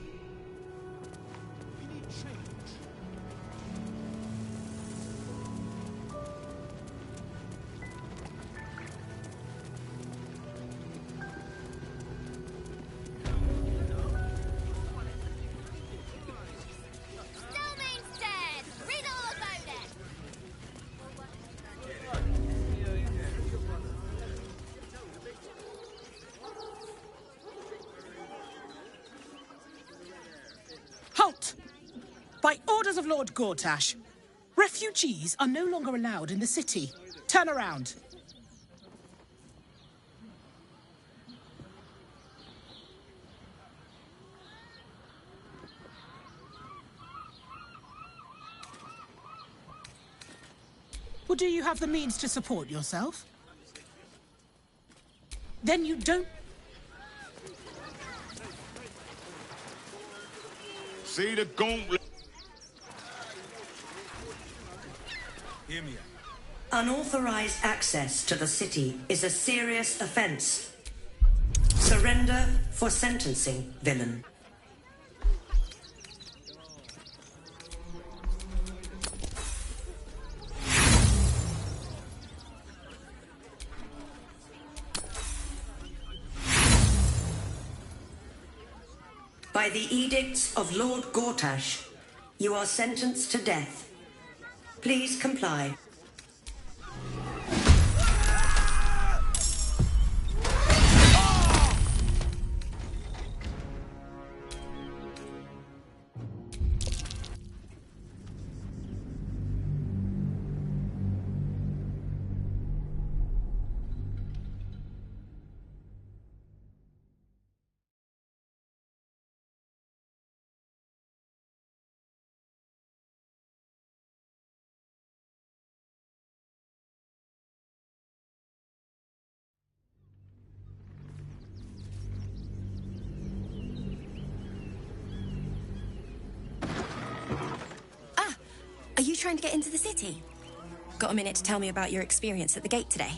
Stelmane's dead! Read all about it! Halt! By orders of Lord Gortash, refugees are no longer allowed in the city. Turn around. Well, do you have the means to support yourself? Then you don't... See the gauntlet. Hear me out. Unauthorized access to the city is a serious offense. Surrender for sentencing, villain. By the edicts of Lord Gortash, you are sentenced to death. Please comply. Are you trying to get into the city? Got a minute to tell me about your experience at the gate today?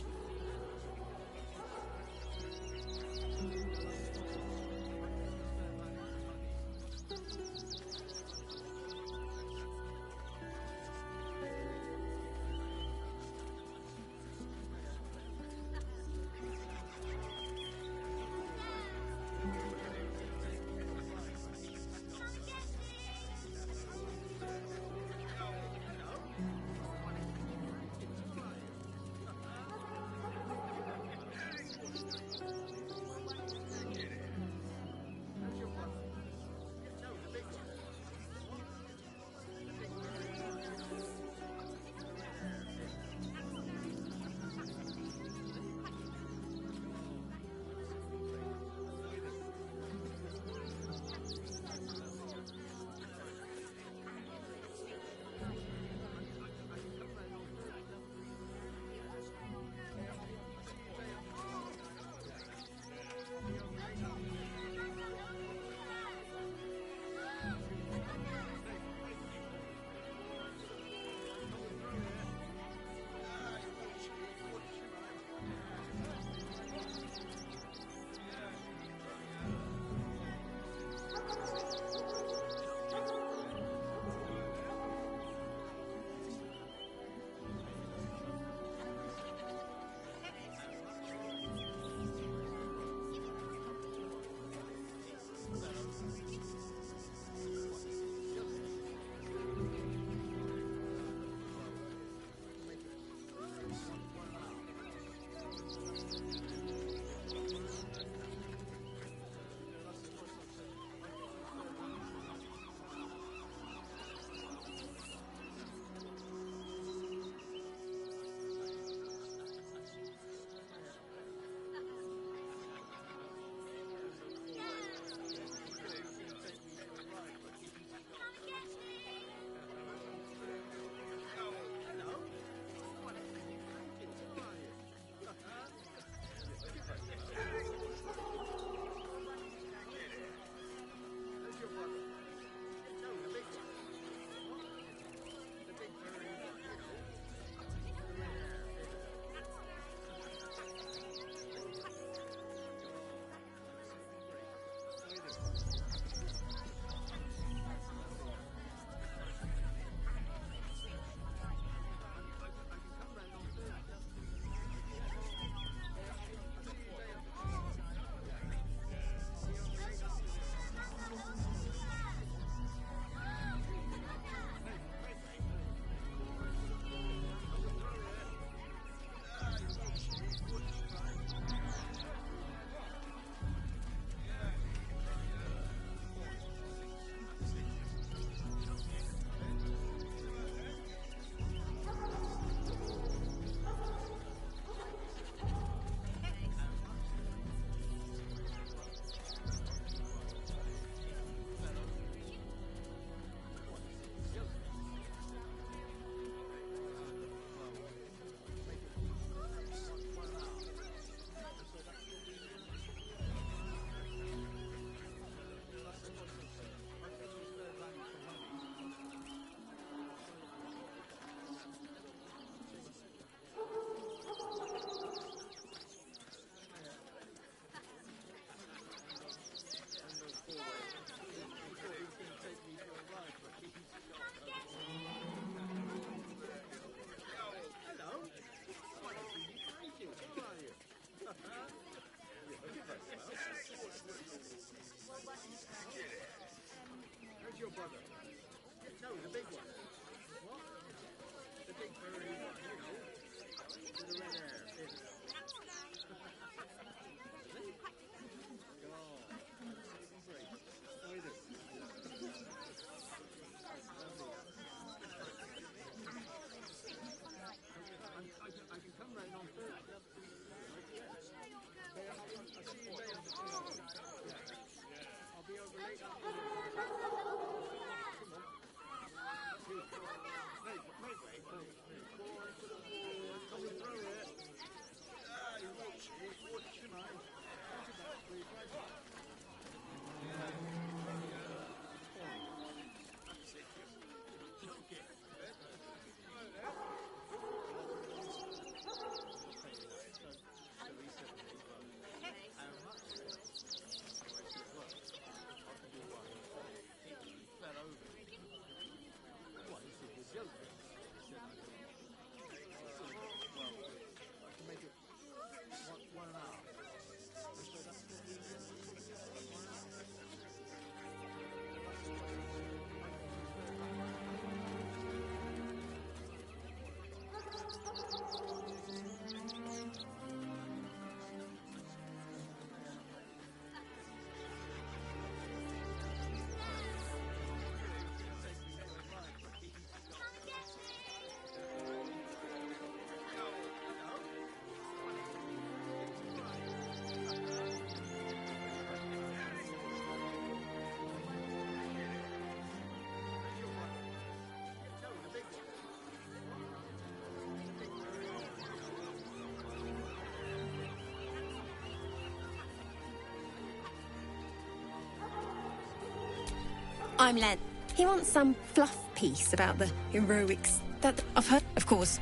I'm Len. He wants some fluff piece about the heroics that I've heard. Of course,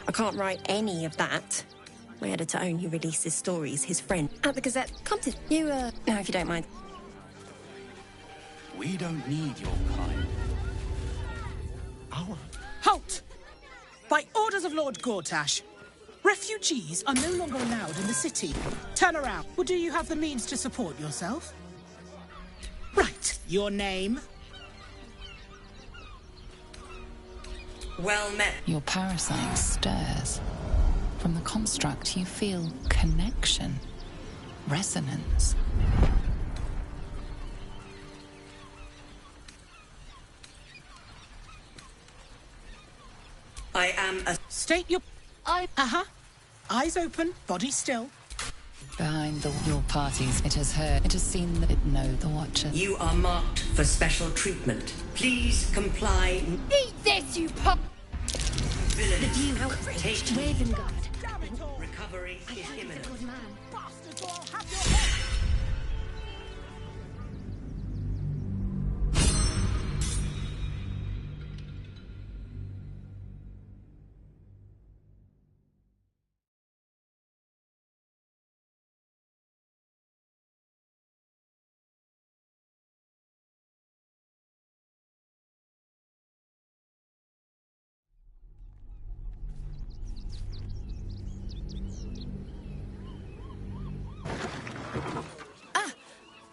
I can't write any of that. My editor only releases stories, his friend at the Gazette. Come to you, no, if you don't mind. We don't need your kind. Halt! By orders of Lord Gortash, refugees are no longer allowed in the city. Turn around. Or do you have the means to support yourself? Right. Your name? Well met. Your parasite stirs. From the construct, you feel connection, resonance. I am a... State your... Uh-huh. Eyes open, body still. Behind your parties, it has heard, it has seen, it know the Watchers. You are marked for special treatment. Please comply. Eat this, you pop! Villains, The view take outraged heed. Ravengard. Recovery is imminent. Good man.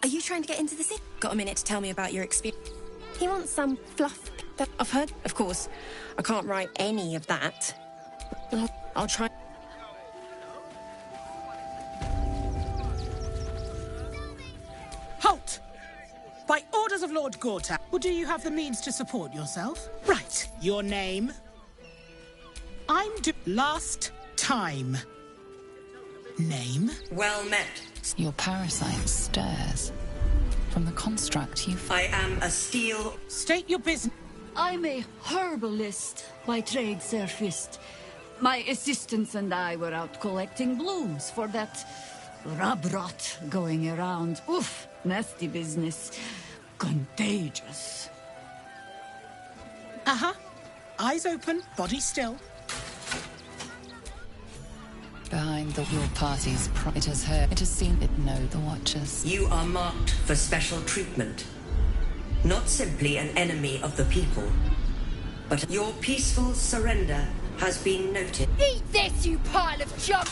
Are you trying to get into the city? Got a minute to tell me about your experience? He wants some fluff that I've heard. Of course, I can't write any of that. I'll try. Halt! By orders of Lord Gortash, or do you have the means to support yourself? Right. Your name? Last time. Name? Well met. Your parasite stirs. From the construct, you... I am a steel... State your business. I'm a herbalist by trade, Sir Fist. My assistants and I were out collecting blooms for that rub rot going around. Oof, nasty business. Contagious. Uh-huh. Eyes open, body still. Behind your parties, it has heard, it has seen, it know the Watchers. You are marked for special treatment. Not simply an enemy of the people, but your peaceful surrender has been noted. Eat this, you pile of junk!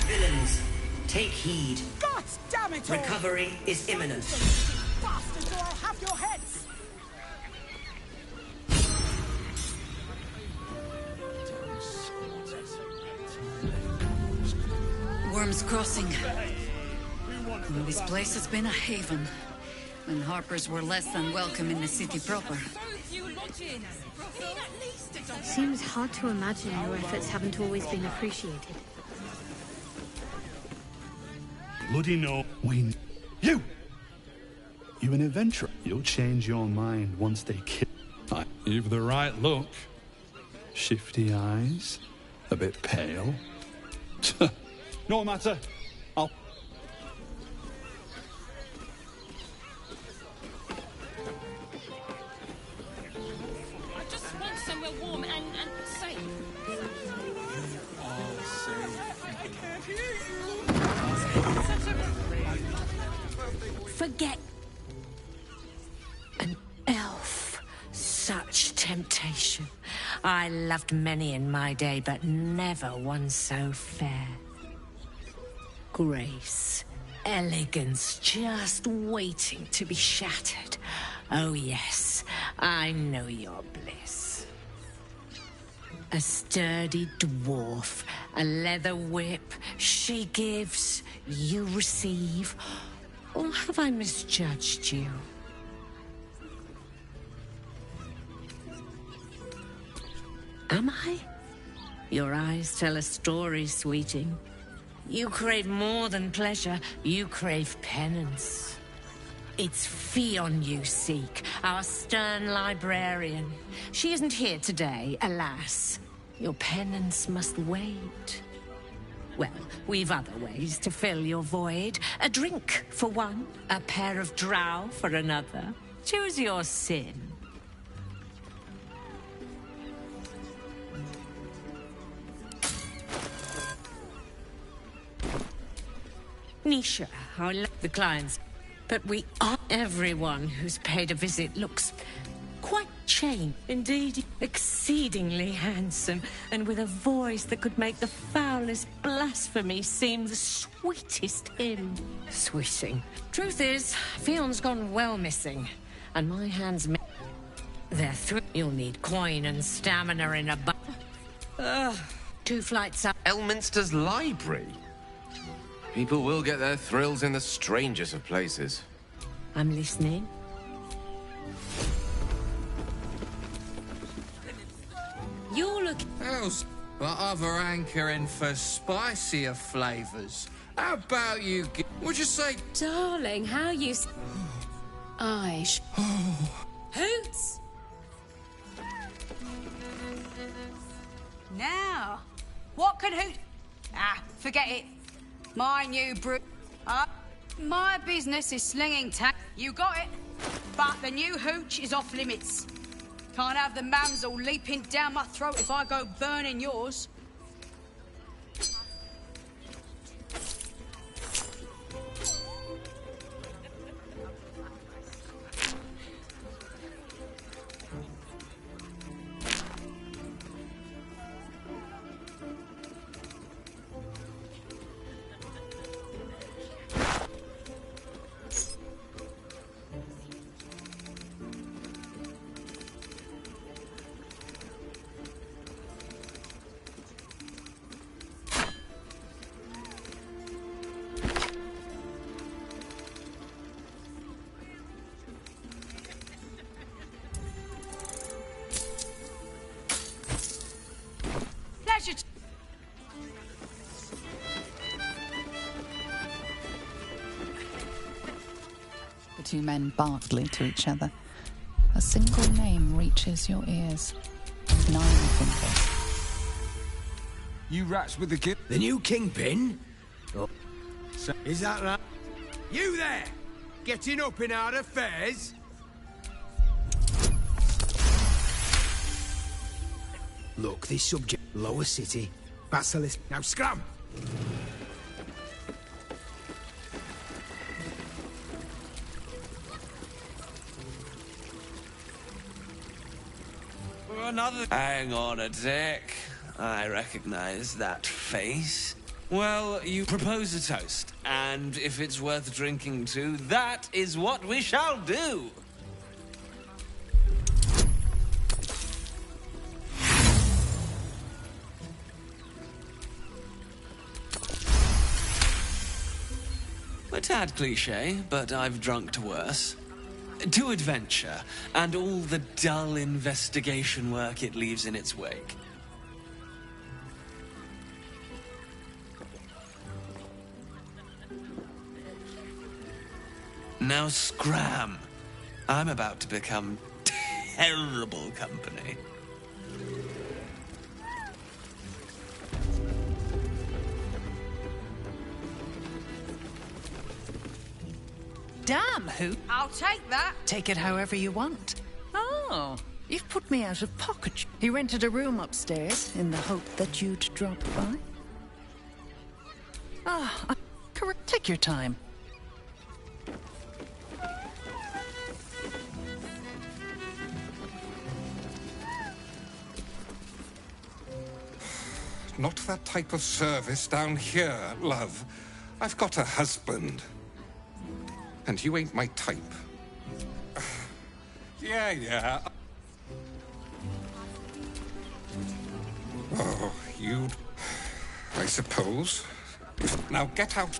Villains, take heed. God damn it all! Recovery is imminent. Bastards, or I'll have your heads! Worm's Crossing. This place has been a haven, when Harpers were less than welcome in the city proper. Seems hard to imagine your efforts haven't always been appreciated. Bloody no, we... You! You an adventurer. You'll change your mind once they kill... You've the right look. Shifty eyes, a bit pale. No matter. I'll... I just want somewhere warm and safe. Forget an elf. Such temptation. I loved many in my day, but never one so fair. Grace, elegance, just waiting to be shattered. Oh yes, I know your bliss. A sturdy dwarf, a leather whip, she gives, you receive. Or have I misjudged you? Am I? Your eyes tell a story, sweeting. You crave more than pleasure, you crave penance. It's Fionn you seek, our stern librarian. She isn't here today, alas. Your penance must wait. Well, we've other ways to fill your void. A drink for one, a pair of drow for another. Choose your sin. Nisha, the clients. But we are everyone who's paid a visit looks quite changed. Indeed, exceedingly handsome, and with a voice that could make the foulest blasphemy seem the sweetest hymn. Sweeting. Truth is, Fion's gone well missing, and my hands they're through. You'll need coin and stamina in a 2 flights up. Elminster's library? People will get their thrills in the strangest of places. I'm listening. You're looking... Else, but other hankering for spicier flavours. How about you would you say... Darling, how you... Hoots! Now, what can Hoot... Ah, forget it. My new brew... my business is slinging You got it. But the new hooch is off limits. Can't have the mamsel leaping down my throat if I go burning yours. The two men barkly to each other. A single name reaches your ears. Nine Fingers. You rats with the kid. The new kingpin? Oh. Is that right? You there! Getting up in our affairs? Look, this subject... Lower City. Basilisk. Now scram! Another... Hang on a tick. I recognize that face. Well, you propose a toast, and if it's worth drinking to, that is what we shall do. A tad cliché, but I've drunk to worse. To adventure, and all the dull investigation work it leaves in its wake. Now scram. I'm about to become terrible company. Damn, Hoot. I'll take that. Take it however you want. Oh, you've put me out of pocket. He rented a room upstairs in the hope that you'd drop by. Correct. Take your time. Not that type of service down here, love. I've got a husband. And you ain't my type. Yeah. Oh, you'd... I suppose. Now get out.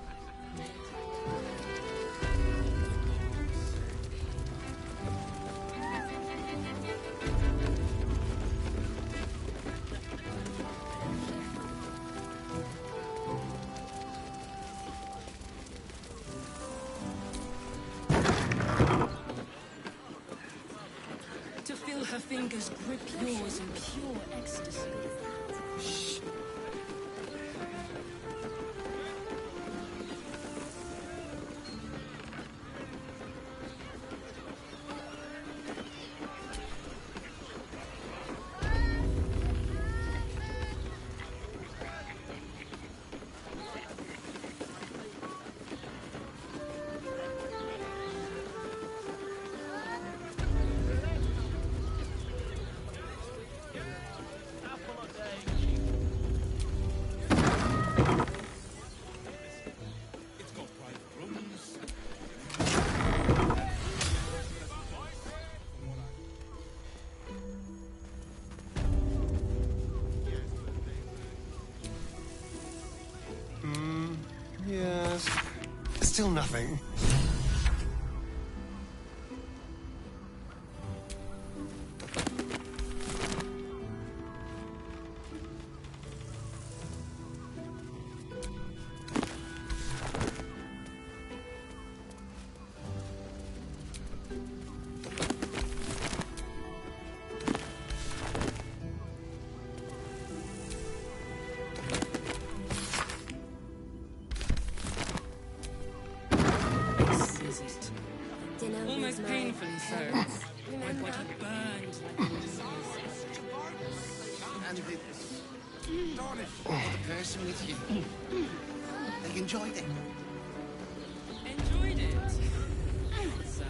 Her fingers grip yours in pure ecstasy. Still nothing. Almost painfully so. My body burned like And it's the person with you. They enjoyed it. Enjoyed it? Sir,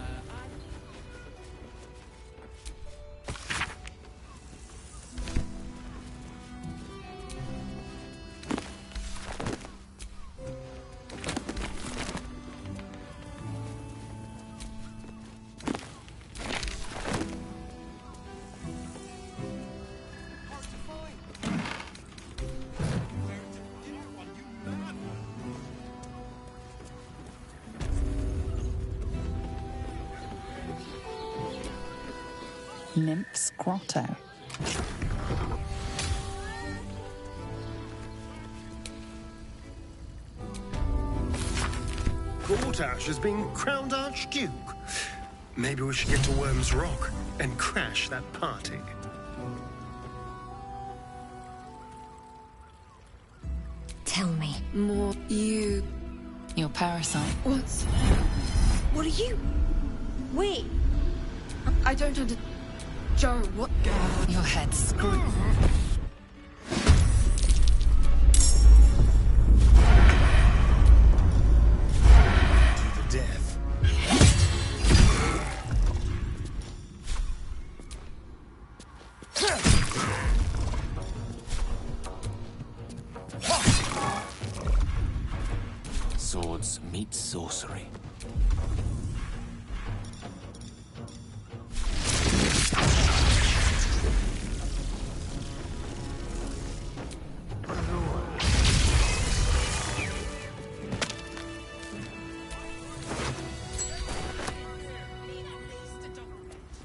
Nymph's Grotto. Gortash has been crowned Archduke. Maybe we should get to Worm's Rock and crash that party. Tell me more. Your parasite. What are you? Wait. I don't understand. Joe, what? Your head's screwed. To death. Swords meet sorcery.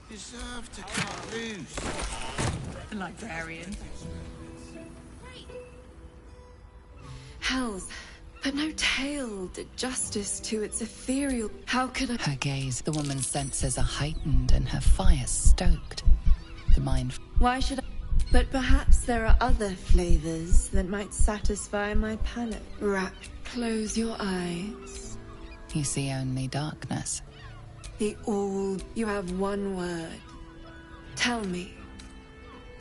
Deserve to cut loose. The librarian. Hells. But no tale did justice to its ethereal. How could I? Her gaze, the woman's senses are heightened and her fire stoked. The mind. Why should I? But perhaps there are other flavors that might satisfy my palate. Close your eyes. You see only darkness. The all. You have one word. Tell me.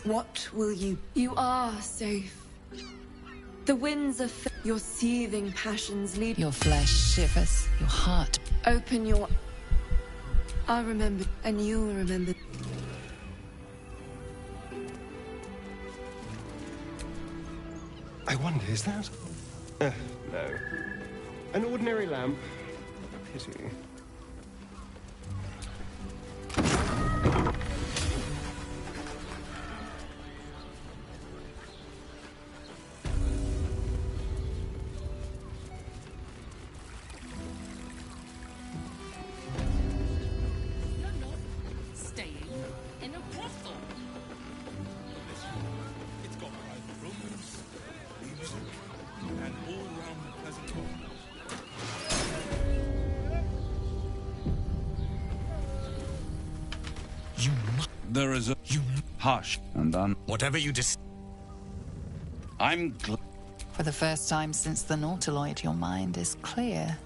What will you? You are safe. The winds of your seething passions lead. Your flesh shivers, your heart. Open your. I'll remember, and you'll remember. I wonder, is that? No. An ordinary lamp. Pity. staying in a brothel. It's got private rooms, music, and all-round pleasant home. There is a... Hush. And then... Whatever you I'm glad... For the first time since the Nautiloid, your mind is clear.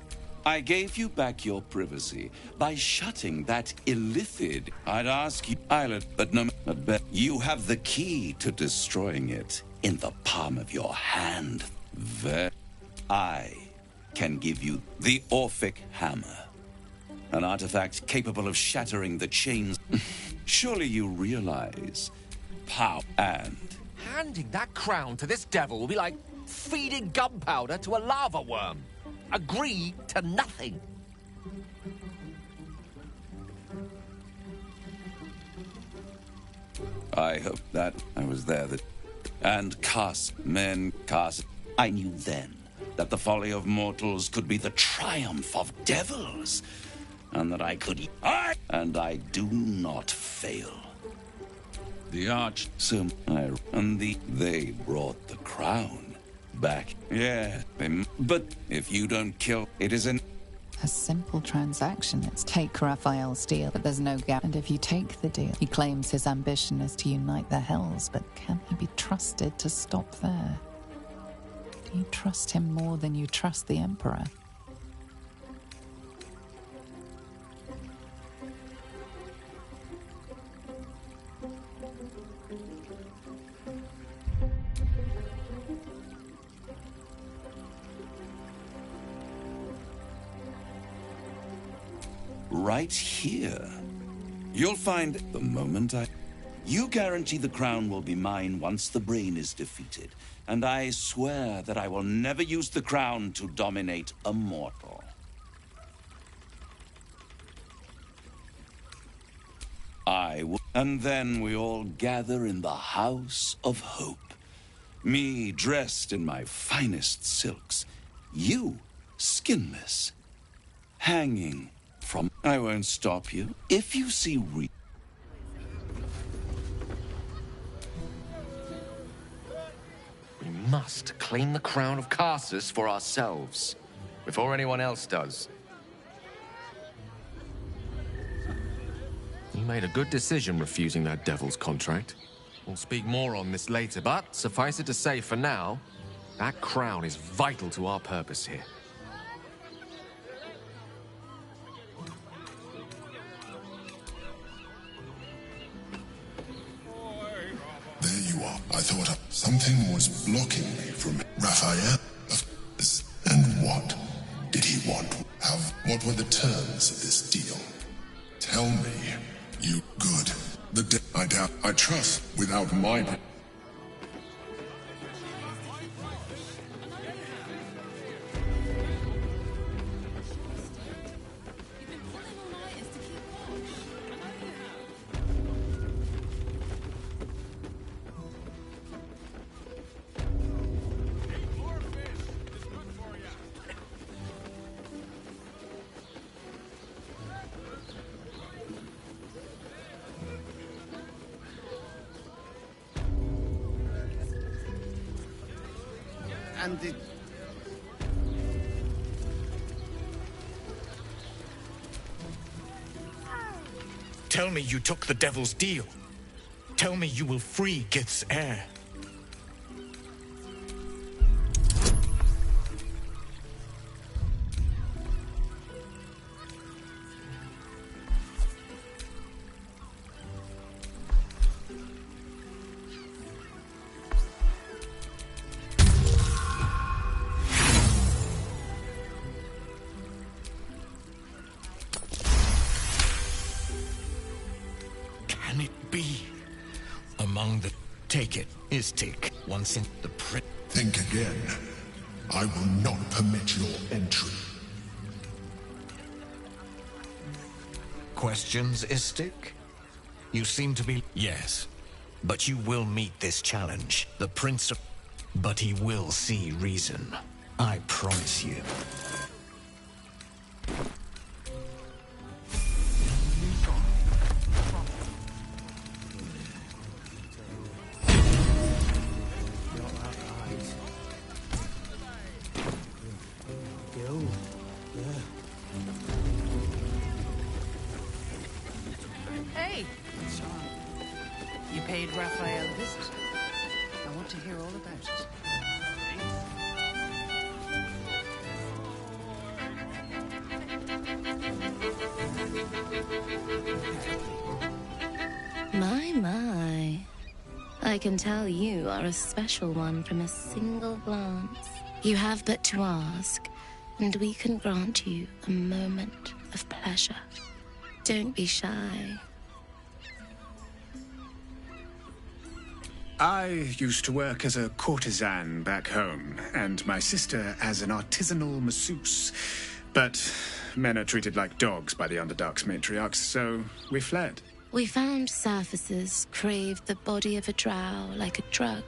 I gave you back your privacy by shutting that illithid. I'd ask you, Islet, but no... But you have the key to destroying it in the palm of your hand. I can give you the Orphic Hammer. An artifact capable of shattering the chains. Surely you realize power and... Handing that crown to this devil will be like feeding gunpowder to a lava worm. Agree to nothing. I hope that I was there that... And cast. I knew then that the folly of mortals could be the triumph of devils, and that I could... And I do not fail. The they brought the crown back. Yeah, but if you don't kill, it is an... A simple transaction. It's take Raphael's deal, but there's no gap. And if you take the deal, he claims his ambition is to unite the Hells, but can he be trusted to stop there? Do you trust him more than you trust the Emperor? Right here. You'll find the moment You guarantee the crown will be mine once the brain is defeated, and I swear that I will never use the crown to dominate a mortal. I will, and then we all gather in the House of Hope. Me dressed in my finest silks, you skinless, hanging from... I won't stop you. If you see We must claim the crown of Karsus for ourselves, before anyone else does. You made a good decision refusing that devil's contract. We'll speak more on this later, but suffice it to say for now, that crown is vital to our purpose here. There you are. I thought something was blocking me from Raphael. And what did he want? What were the terms of this deal? Tell me. You good. I doubt. I trust without my... And it... Tell me you took the devil's deal. Tell me you will free Gith's heir. Can it be? Among the... Take it, Istik. Once in the Think again. I will not permit your entry. Questions, Istik? You seem to be... Yes, but you will meet this challenge. The Prince of... But he will see reason. I promise you. Hey! You paid Raphael a visit. I want to hear all about it. My. I can tell you are a special one from a single glance. You have but to ask, and we can grant you a moment of pleasure. Don't be shy. I used to work as a courtesan back home, and my sister as an artisanal masseuse. But men are treated like dogs by the Underdark's matriarchs, so we fled. We found surfaces craved the body of a drow like a drug.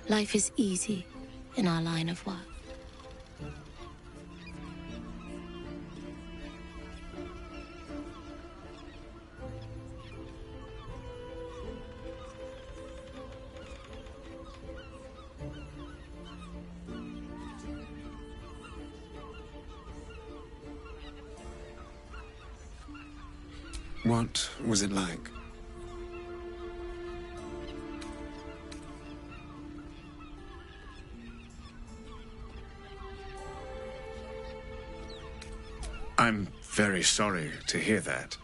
Life is easy in our line of work. What was it like? I'm very sorry to hear that.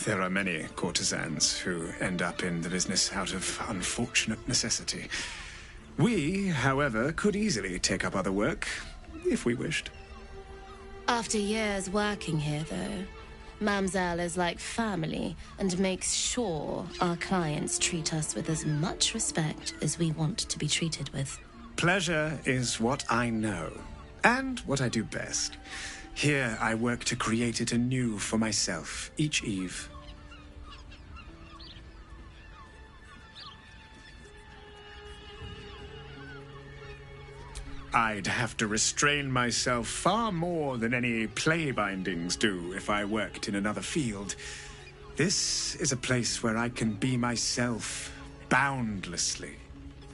There are many courtesans who end up in the business out of unfortunate necessity. We, however, could easily take up other work, if we wished. After years working here, though, Mamselle is like family and makes sure our clients treat us with as much respect as we want to be treated with. Pleasure is what I know, and what I do best. Here I work to create it anew for myself, each eve. I'd have to restrain myself far more than any play bindings do if I worked in another field. This is a place where I can be myself boundlessly.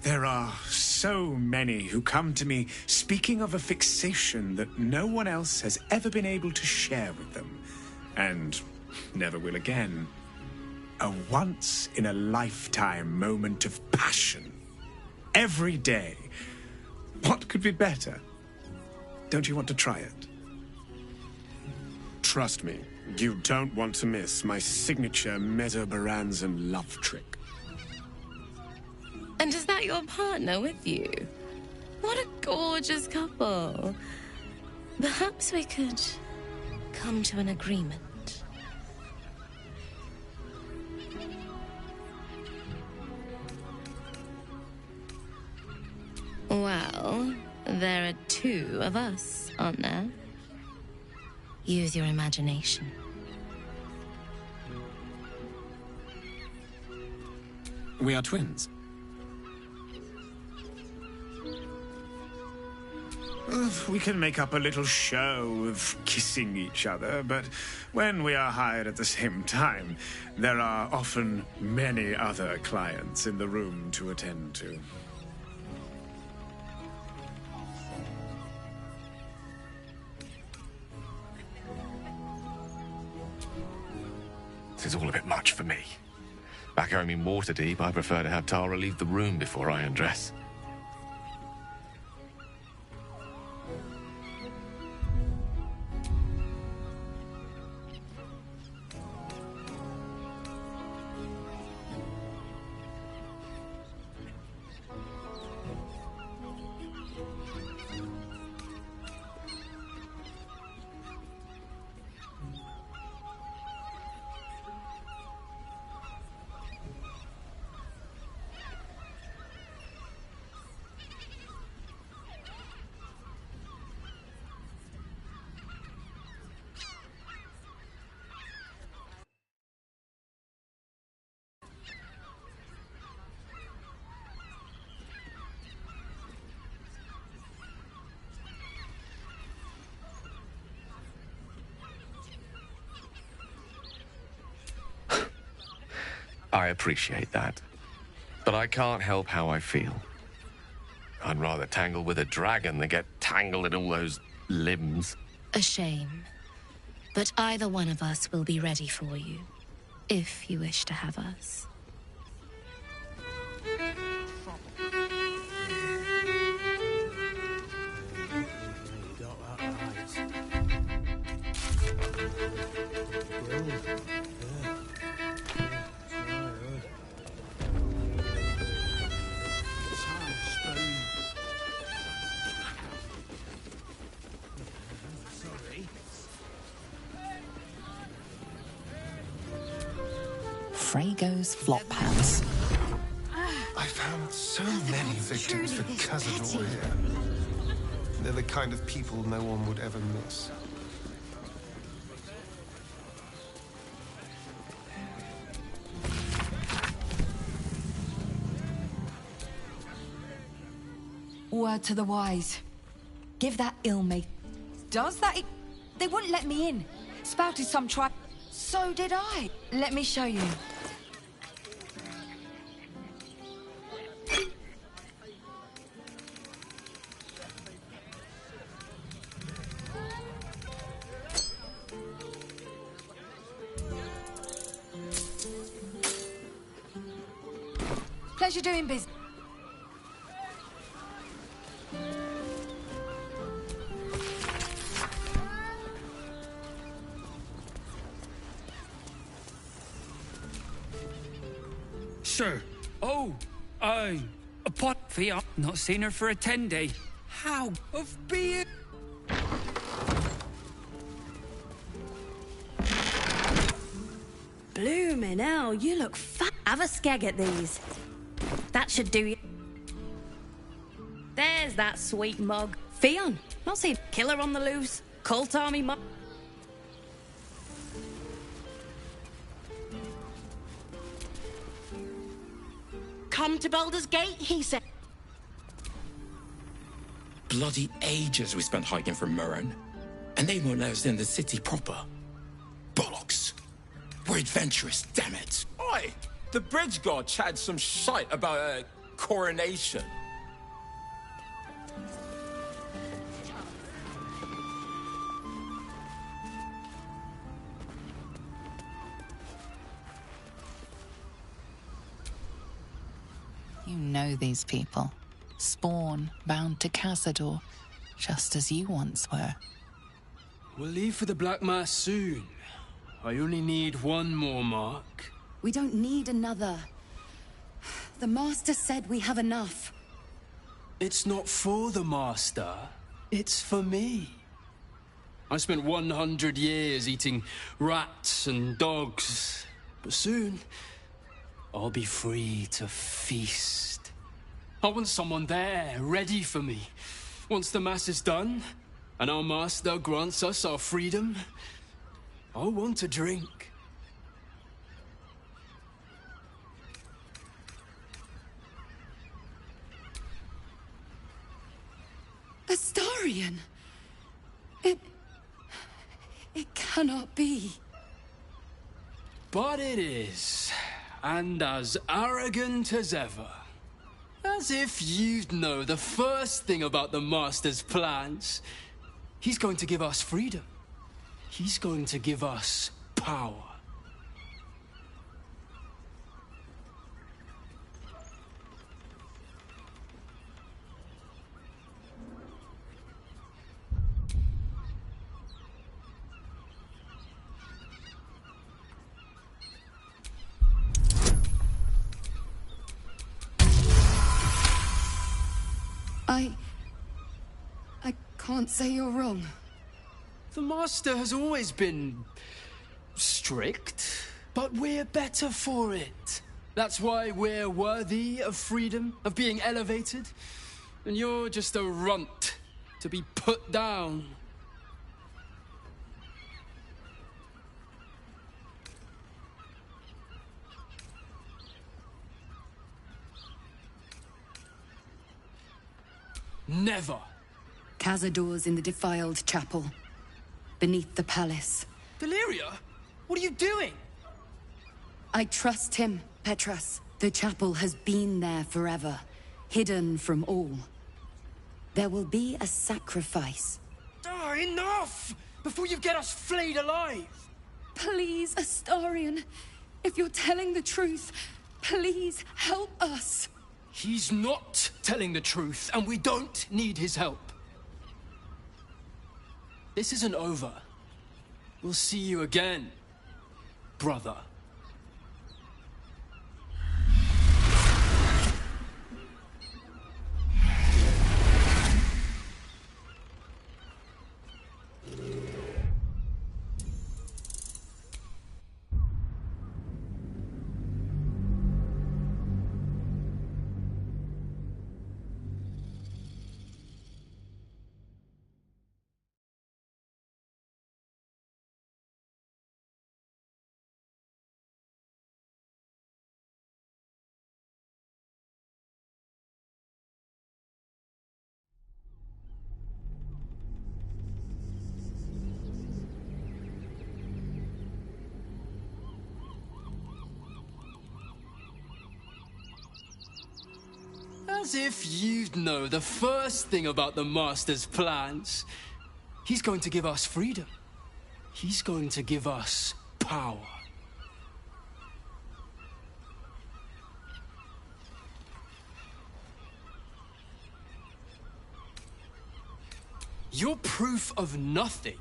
There are so many who come to me speaking of a fixation that no one else has ever been able to share with them, and never will again. A once-in-a-lifetime moment of passion. Every day. What could be better? Don't you want to try it? Trust me, you don't want to miss my signature Mesobaranzan love trick. And is that your partner with you? What a gorgeous couple. Perhaps we could come to an agreement. Well, there are two of us, aren't there? Use your imagination. We are twins. We can make up a little show of kissing each other, but when we are hired at the same time, there are often many other clients in the room to attend to. This is all a bit much for me. Back home in Waterdeep, I prefer to have Tara leave the room before I undress. I appreciate that. But I can't help how I feel. I'd rather tangle with a dragon than get tangled in all those limbs. A shame. But either one of us will be ready for you, if you wish to have us. Frego's Flop House. I found so many victims for Cazador here. They're the kind of people no one would ever miss. Word to the wise. Give that ill-mate. Does that? They wouldn't let me in. Spouted some So did I. Let me show you. Pleasure doing business. Sir. Oh, a pot Fia. Not seen her for a 10-day. How of being? Bloomin' hell, you look Have a skeg at these. That should do you. There's that sweet mug. Fionn, not seen killer on the loose. Cult army mug. Come to Baldur's Gate, he said. Bloody ages we spent hiking from Murren. And they won't let us in the city proper. Bollocks. We're adventurous, damn it. Oi! The bridge god chatted some shite about a coronation. You know these people. Spawn, bound to Cazador, just as you once were. We'll leave for the Black Mass soon. I only need one more mark. We don't need another. The Master said we have enough. It's not for the Master. It's for me. I spent 100 years eating rats and dogs. But soon, I'll be free to feast. I want someone there, ready for me. Once the Mass is done, and our Master grants us our freedom, I want a drink. Astarion! It cannot be. But it is, and as arrogant as ever. As if you'd know the first thing about the Master's plans. He's going to give us freedom. He's going to give us power. I can't say you're wrong. The Master has always been strict, but we're better for it. That's why we're worthy of freedom, of being elevated. And you're just a runt to be put down. Never. Cazador's in the defiled chapel, beneath the palace. Deliria? What are you doing? I trust him, Petras. The chapel has been there forever, hidden from all. There will be a sacrifice. Oh, enough! Before you get us flayed alive! Please, Astarion, if you're telling the truth, please help us. He's not telling the truth, and we don't need his help. This isn't over. We'll see you again, brother. As if you'd know the first thing about the Master's plans. He's going to give us freedom. He's going to give us power. You're proof of nothing.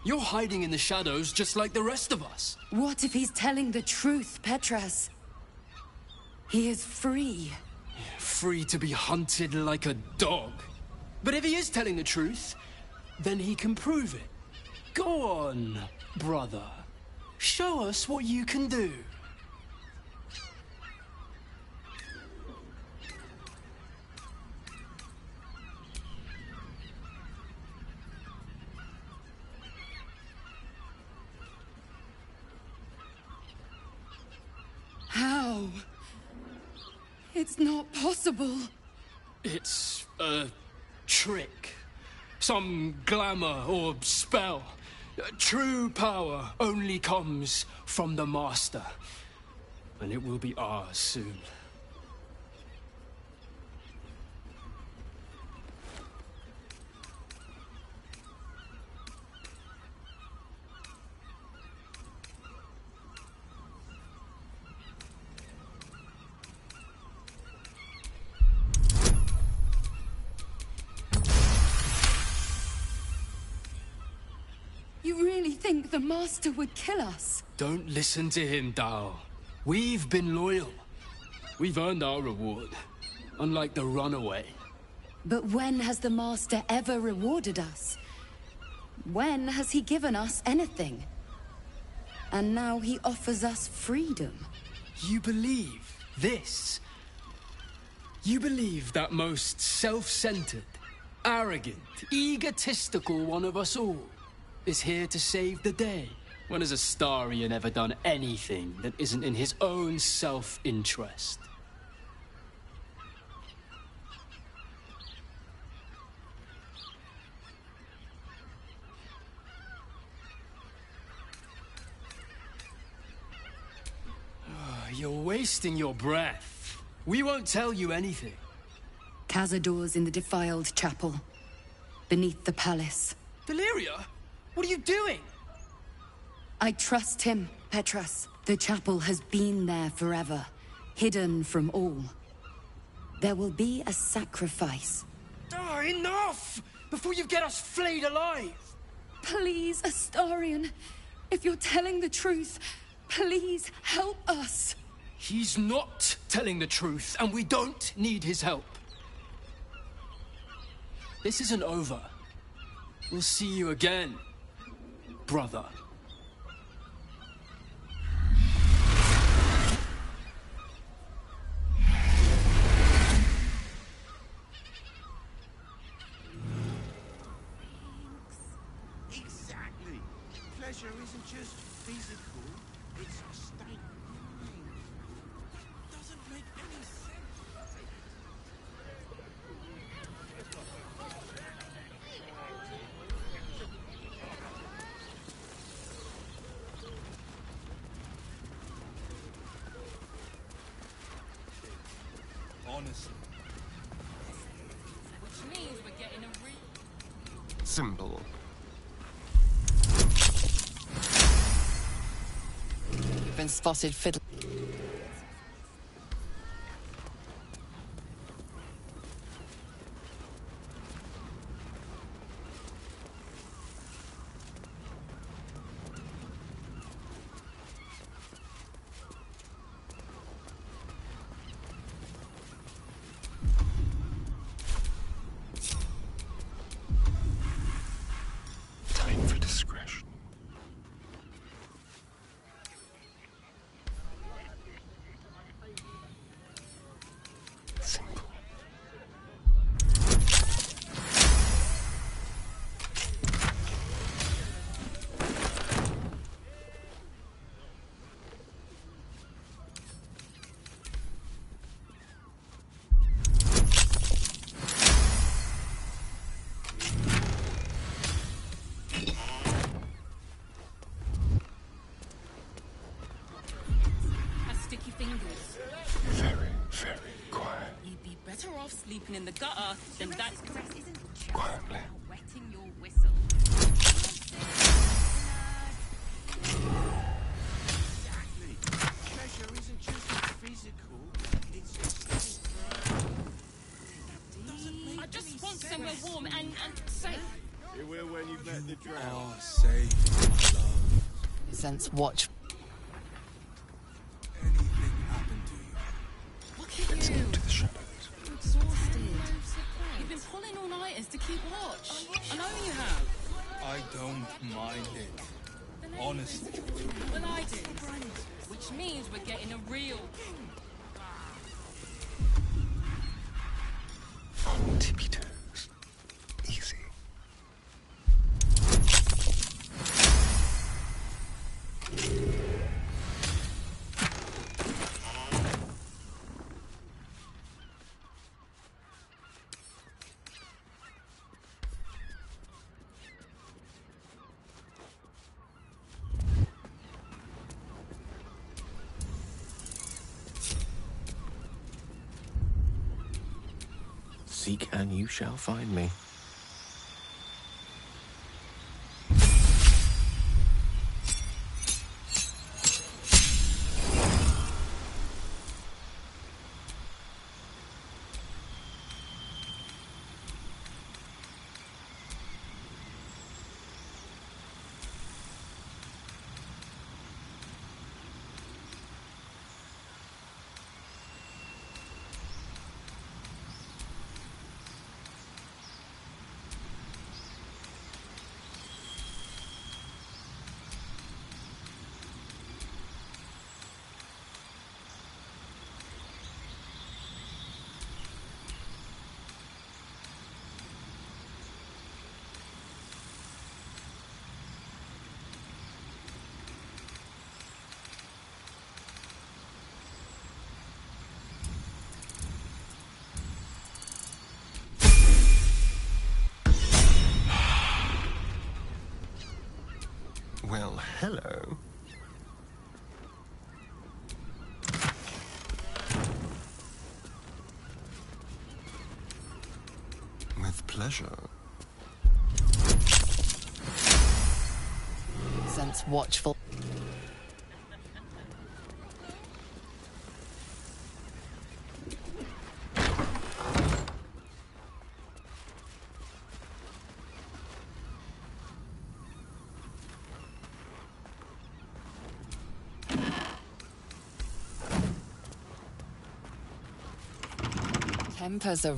You're hiding in the shadows just like the rest of us. What if he's telling the truth, Petras? He is free. Free to be hunted like a dog. But if he is telling the truth, then he can prove it. Go on, brother. Show us what you can do. How? It's not possible. It's a trick. Some glamour or spell. True power only comes from the Master. And it will be ours soon. You really think the Master would kill us? Don't listen to him, Dao. We've been loyal. We've earned our reward. Unlike the runaway. But when has the Master ever rewarded us? When has he given us anything? And now he offers us freedom. You believe this? You believe that most self-centered, arrogant, egotistical one of us all is here to save the day? When has Astarion ever done anything that isn't in his own self-interest? You're wasting your breath. We won't tell you anything. Cazador's in the defiled chapel, beneath the palace. Valeria, what are you doing? I trust him, Petras. The chapel has been there forever, hidden from all. There will be a sacrifice. Oh, enough! Before you get us flayed alive! Please, Astarion, if you're telling the truth, please help us. He's not telling the truth, and we don't need his help. This isn't over. We'll see you again, brother. Exactly. Pleasure isn't just physical, it's a state of mind. Doesn't make any sense. Honestly. Which means we're getting a Simple. You've been spotted fiddling. Time for discretion. off sleeping in the gutter, then that's... Quietly. Wetting your whistle. Pleasure isn't just physical, it's I just want somewhere warm and safe. You will when you've met the drow. Oh, safe. Love. Sense watch. Look at you. To the shadows. I'm exhausted. You've been pulling all-nighters to keep watch. I know you have. I don't mind it. Honestly. Well, I do. Which means we're getting a real... On tippy toes. Easy. Seek and you shall find me. Well, hello. With pleasure. Sense watchful. Tempers are...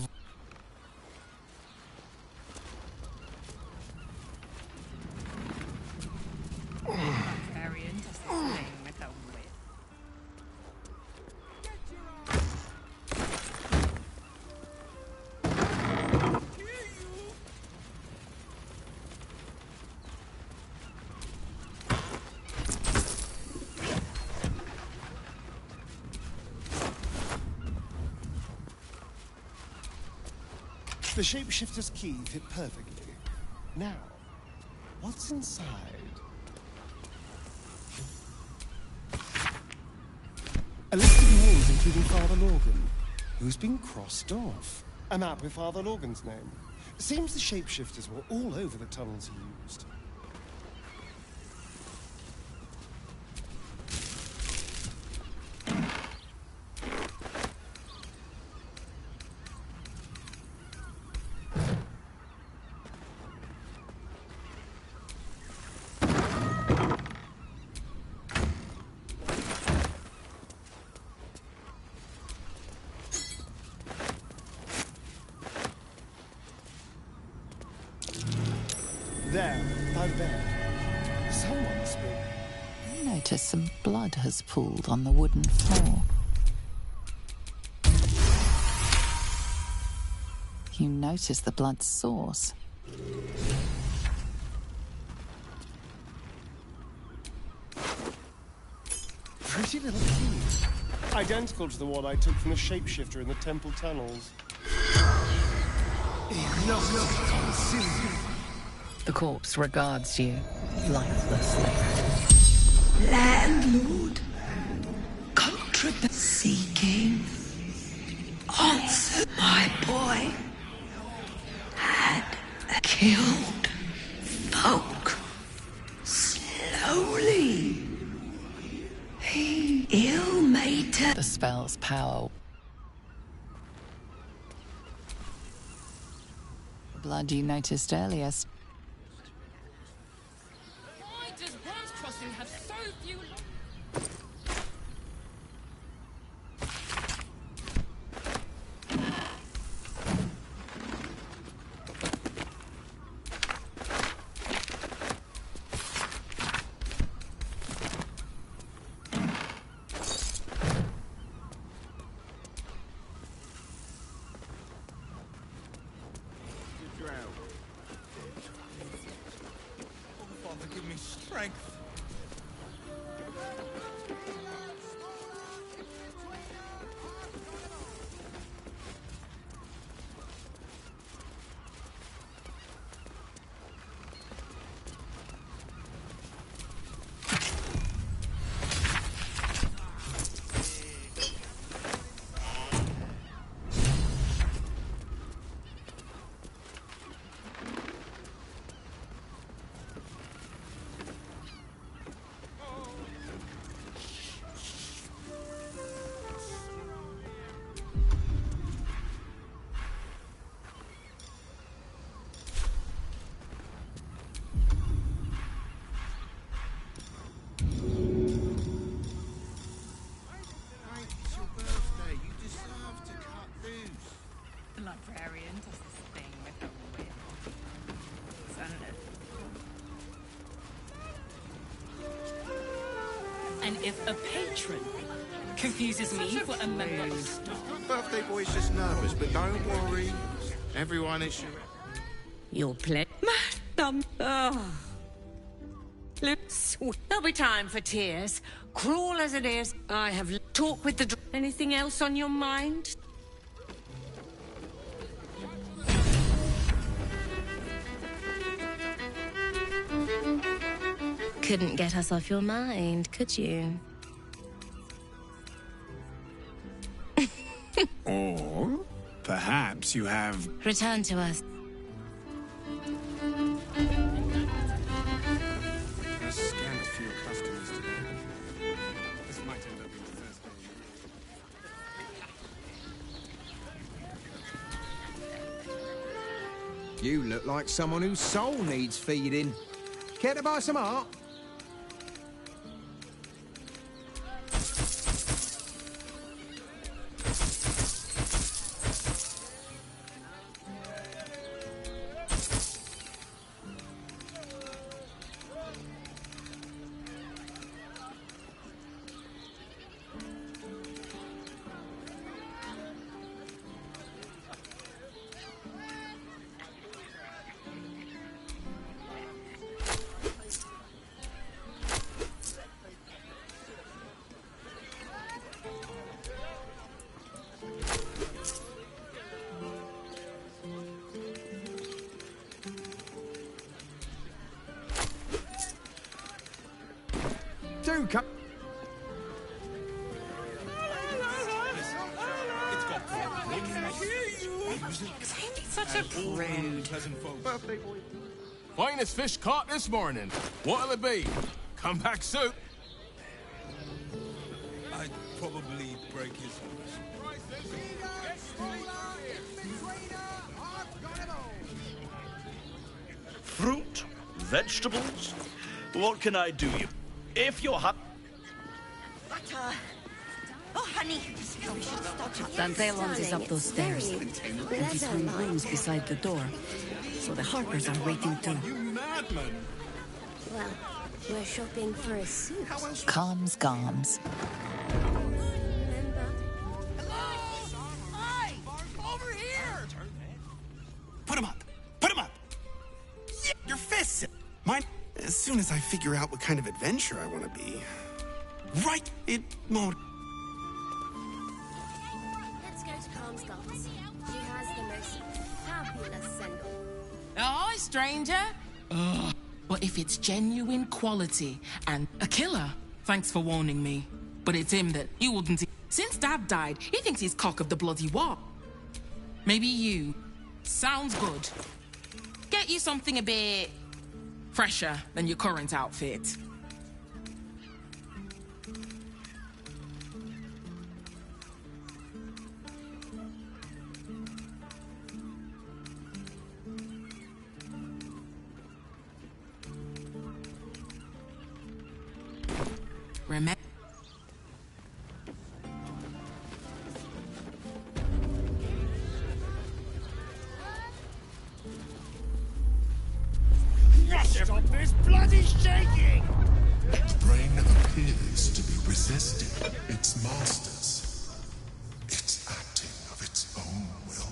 Very interesting thing with a whip. The shapeshifter's key fit perfectly. Now, what's inside? A list of names including Father Lorgan, who's been crossed off. A map with Father Lorgan's name. Seems the shapeshifters were all over the tunnels he used. There, by the bed. Someone's been... You notice some blood has pooled on the wooden floor. You notice the blood's source. Pretty little key. Identical to the one I took from the shapeshifter in the temple tunnels. The corpse regards you lifelessly. Landlord, seeking answer. My boy had killed folk slowly. He ill-mated the spell's power. Blood you noticed earlier. Why does Bronze Crossing have so few... Father, give me strength. It's your birthday. You deserve to cut loose. The librarian does this thing with her whip. And if a patron confuses me for a member of staff... Birthday boy's just nervous, but don't worry. Everyone is... You'll play. Madam. Oh. There'll be time for tears. Cruel as it is, I have talked with the... Anything else on your mind? Couldn't get us off your mind, could you? Or perhaps you have... Return to us. I scanned a few customers today. This might end up being the first day. You look like someone whose soul needs feeding. Care to buy some art? Do come. Such a prude. Birthday boy. Finest fish caught this morning. What'll it be? Come back soon. I'd probably break his Fruit? Vegetables? What can I do you? If you're Butter. Oh, honey. Dantelons is up those stairs. His home rooms beside the door. So the Harpers are waiting too. Well, we're shopping for a suit. Calms Garms. Over here! Put him up! Put him up! Yeah, your fists! Mine. As soon as I figure out what kind of adventure I want to be. Right? It won't. Let's go to Calmscott's. She has the most fabulous sandal. Hi, stranger. Ugh. But if it's genuine quality and a killer, thanks for warning me. But it's him that you wouldn't... Since Dad died, he thinks he's cock of the bloody what? Maybe you. Sounds good. Get you something a bit fresher than your current outfit. Remember. Stop this bloody shaking! Its brain appears to be resisting its masters. It's acting of its own will.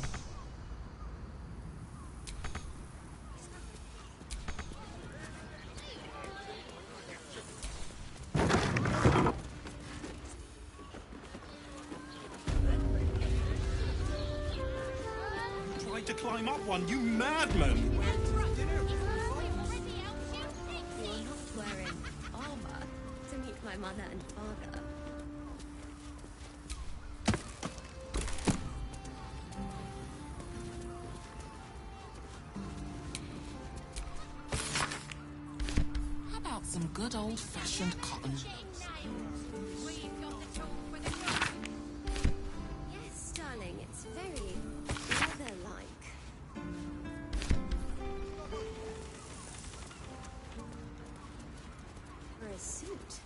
Tried to climb up one, you madman! Wearing armor to meet my mother and father. How about some good old-fashioned cotton? Yes, darling, it's very leather-like. For a suit.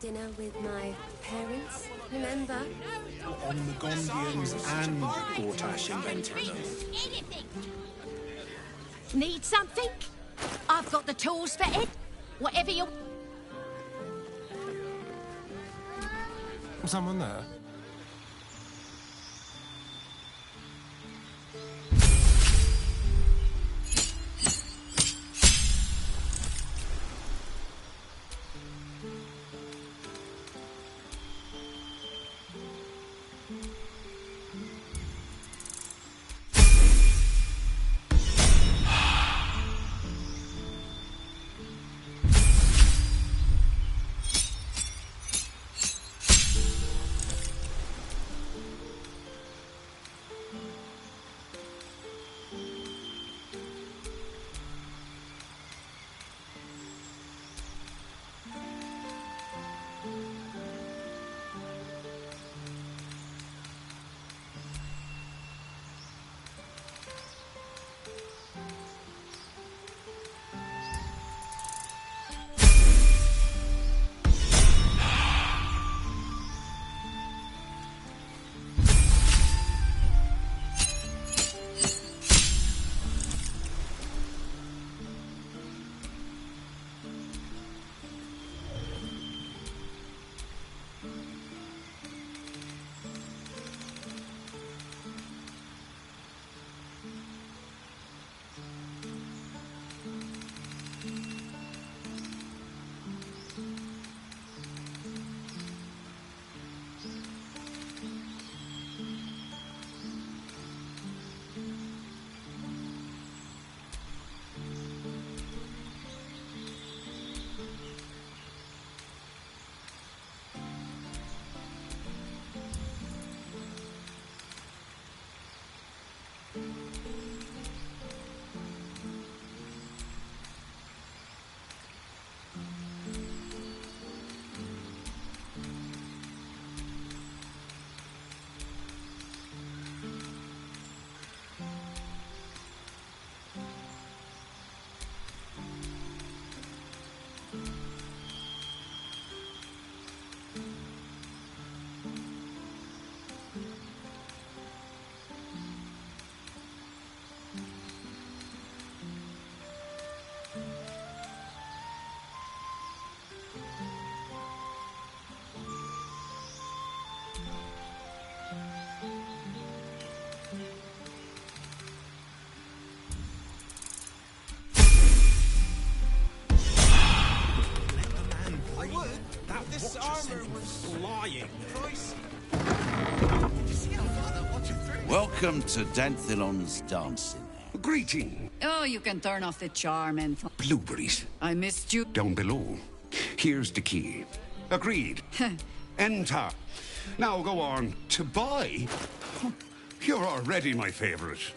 Dinner with my parents, remember? Onmagondians and Gortash invented them. Need something? I've got the tools for it. Whatever you... Someone there? This armor was lying. Welcome to Danthilon's dancing. Greeting. Oh, you can turn off the charm and... Blueberries. I missed you. Down below. Here's the key. Agreed. Enter. Now go on. To buy? You're already my favorite.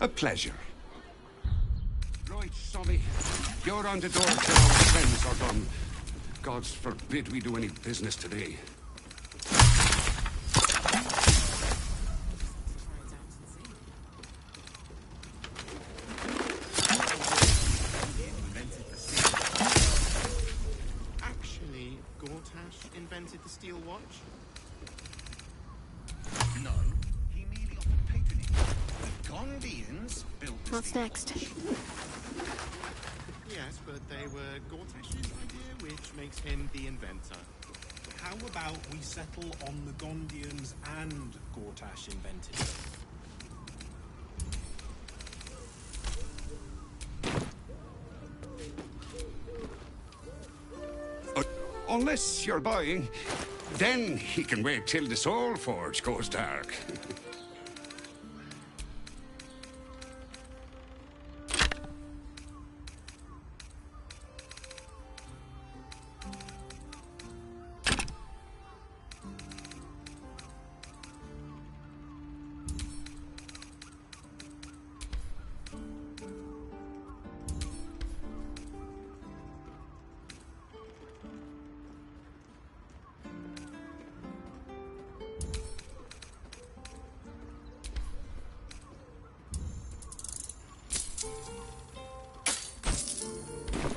A pleasure. Right, Sobby. You're on the door till our friends are done. Gods forbid we do any business today. Actually, Gortash invented the steel watch? No, he merely offered patronage. The Gondians built the What's next? Yes, but they were Gortash's idea, which makes him the inventor. How about we settle on the Gondians and Gortash invented it? Unless you're buying, then he can wait till the Soul Forge goes dark.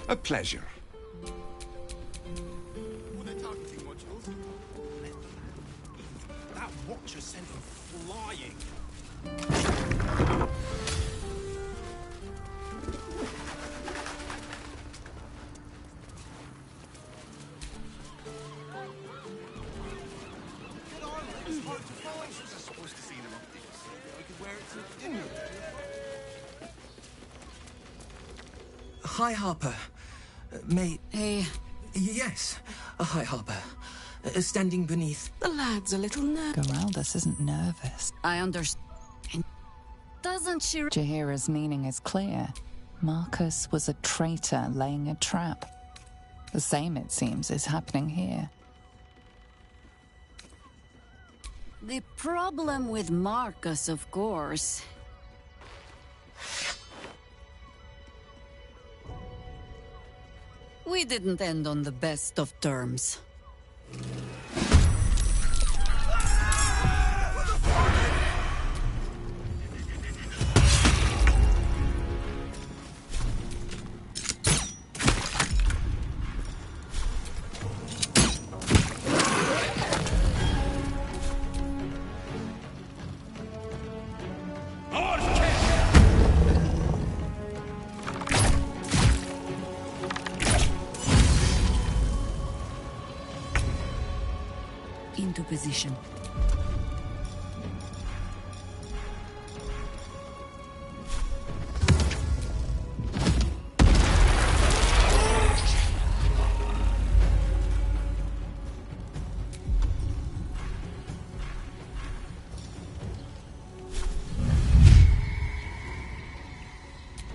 A pleasure. Well, they're targeting modules. That watcher sent him flying. It's hard to find. I was supposed to see them up there. I could wear it to dinner. Hi, Harper. Hey. Yes. Hi, Harper. Standing beneath. The lad's a little nervous. Geraldus isn't nervous. I understand. Doesn't she? Jaheira's meaning is clear. Marcus was a traitor laying a trap. The same, it seems, is happening here. The problem with Marcus, of course. We didn't end on the best of terms. Into position.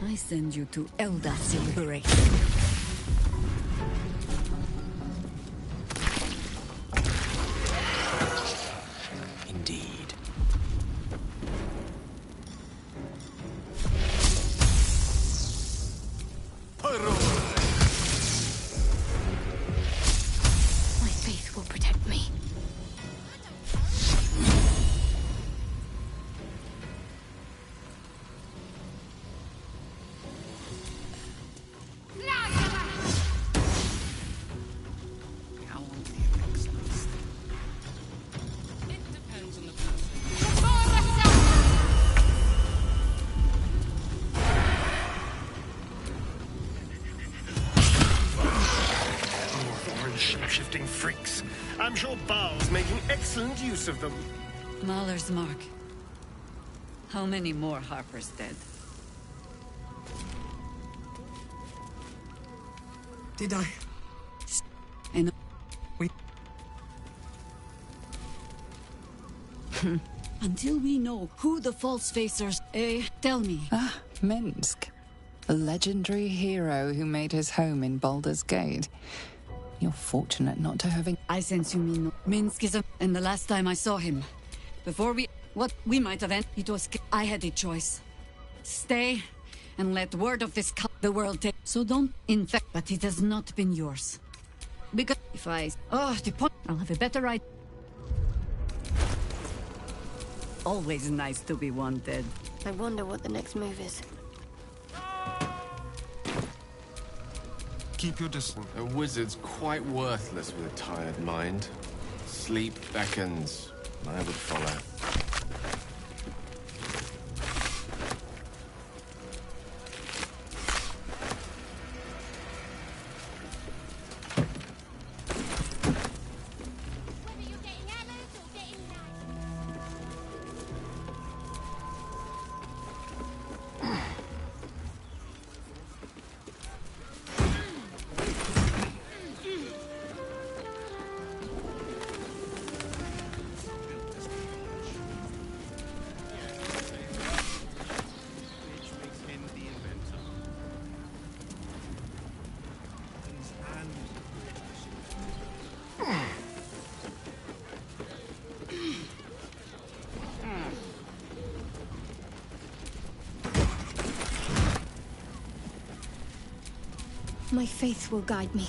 I send you to Eldath's liberation. Indeed. My faith will protect me. Shape-shifting freaks. I'm sure Baal's making excellent use of them. Mahler's mark. How many more Harper's dead? Did I? And we... Until we know who the false facers... tell me. Ah, Minsk. A legendary hero who made his home in Baldur's Gate. You're fortunate not to have... I sense you mean... Minsk is a... And the last time I saw him, before we... What we might have ended, it was... I had a choice. Stay and let word of this the world take... So don't infect... But it has not been yours. Because if I... Oh, the point... I'll have a better idea. Always nice to be wanted. I wonder what the next move is. Keep your distance. A wizard's quite worthless with a tired mind. Sleep beckons. I would follow. My faith will guide me.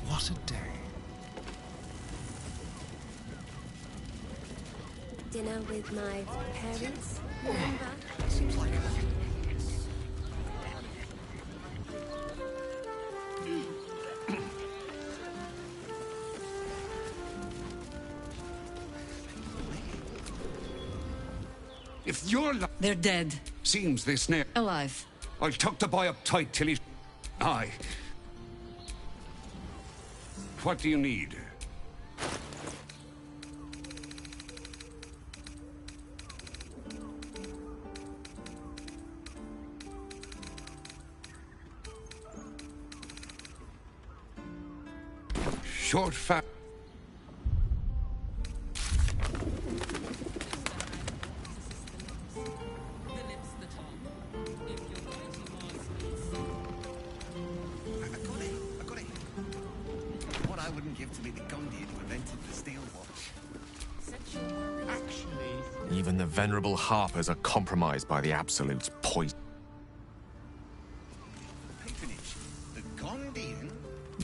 What a day. Dinner with my parents, remember? Seems like If you're They're dead. Seems this near. Alive. I'll tuck the boy up tight till he's... Aye. What do you need? Short fat. Even the venerable Harpers are compromised by the Absolute's poison. Patronage, the Gondian?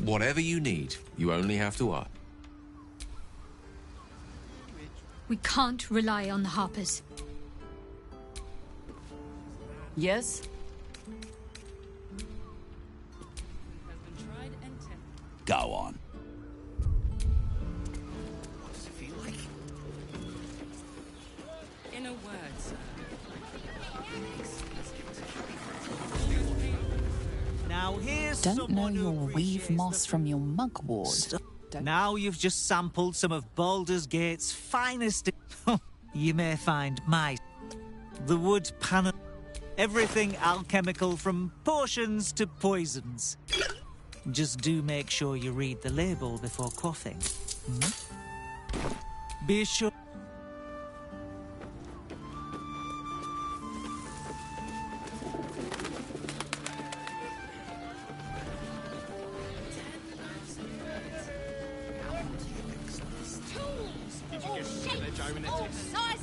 Whatever you need, you only have to ask. We can't rely on the Harpers. Yes? Go on. What does it feel like? In a word, sir. Now here's Don't know your weave moss from your mugwort. Now you've just sampled some of Baldur's Gate's finest. You may find the wood panel. Everything alchemical from potions to poisons. Just do make sure you read the label before quaffing. Be sure...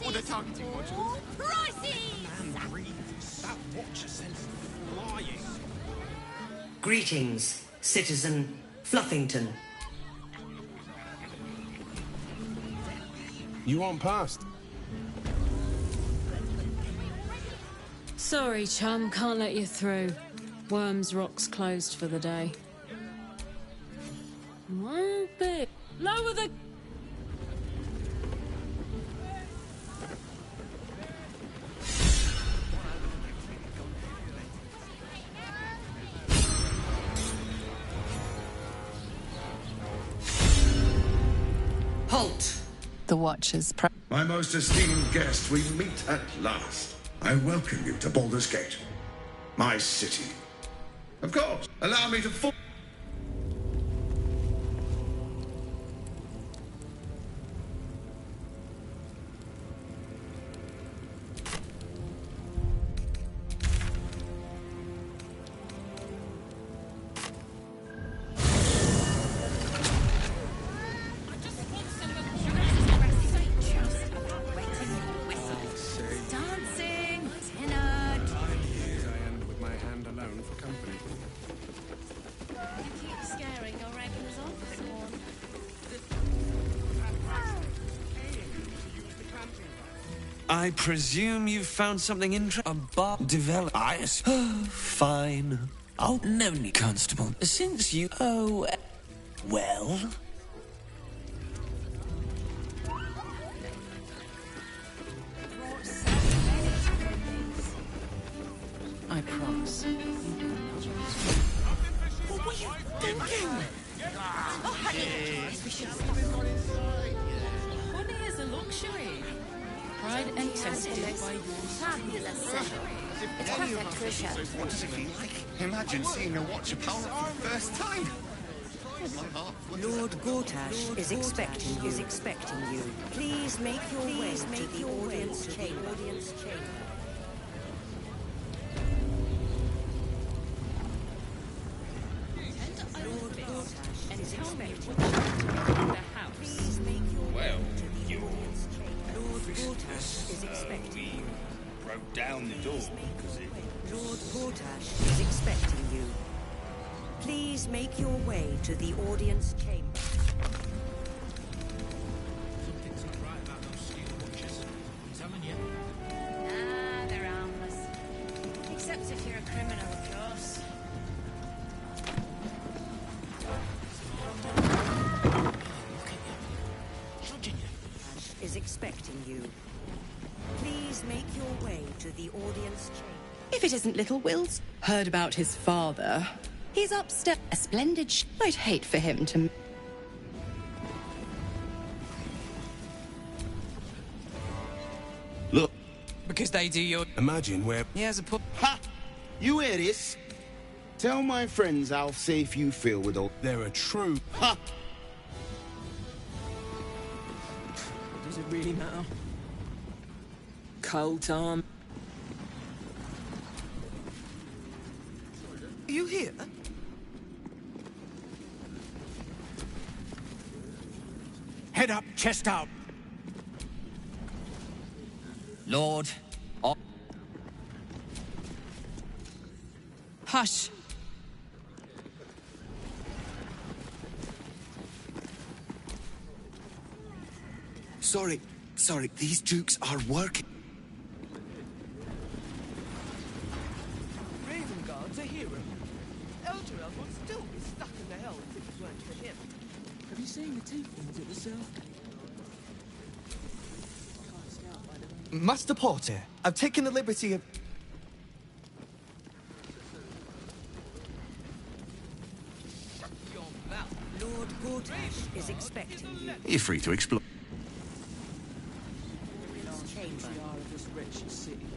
What are targeting modules? Prices! Man, breathe. That watcher says flying. Greetings, Citizen Fluffington. You want past? Sorry, chum, can't let you through. Worms Rock's closed for the day. One bit. Lower the... Halt! The Watcher's... My most esteemed guest, we meet at last. I welcome you to Baldur's Gate, my city. Of course, allow me to Dancing! Dinner! I end with my hand alone for company. You keep scaring your regulars off, Swan. I presume you've found something interesting. A bar develop. Fine. Oh, no need, Constable. Since you... Oh, well... I promise. What were you thinking? Oh, honey, we should stop. Honey is a luxury. Pride and tested by yours. Fabulous settle. It's perfect for a show. What does it feel like? Imagine seeing a watcher power up for the first time. Lord Gortash is expecting you. Please make your way to the audience chamber. Lord Gortash is expecting The house. Please make your way Well, to the you audience chamber. Lord Gortash is expecting you. Broke down the door because it... Lord Gortash is expecting you. Please make your way to the audience chamber. Something's not right about those steel watchers. I'm telling you. Ah, they're harmless. Except if you're a criminal, of course. Is expecting you. Please make your way to the audience chamber. If it isn't little Will's heard about his father, he's upstairs. A splendid I'd hate for him to... Look. Because they do your... Imagine where... Here's a put... Ha! You hear this? Tell my friends how safe you feel with all... They're a true... Ha! Does it really matter? Cold arm. Are you here? Head up, chest out. Lord. Oh. Hush. Sorry, these dukes are working. Raven Guard's a hero. Elturel would still be stuck in the hell if it weren't for him. Have you seen the tieflings at the south? Master Porter, I've taken the liberty of... Lord Gortash is expecting you. You're free to explore. Chamber. Of this wretched city.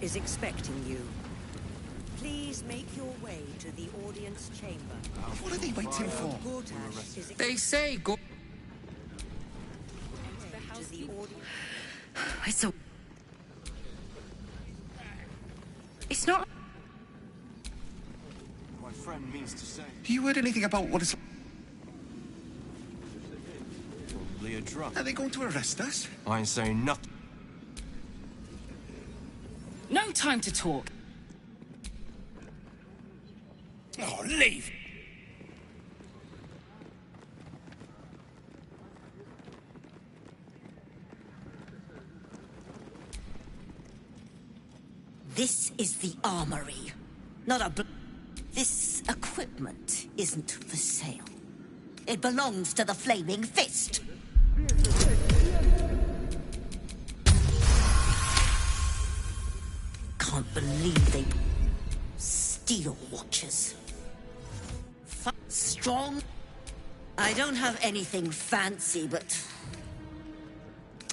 is expecting you. Please make your way to the audience chamber. What are they waiting for? Gortash is They say go. It's not. My friend means to say. Have you heard anything about what it's... Probably a drug. Are they going to arrest us? I ain't saying nothing. No time to talk. Oh, leave! This is the armory, not a... This equipment isn't for sale. It belongs to the Flaming Fist. Can't believe they... Steel Watchers. Strong. I don't have anything fancy, but...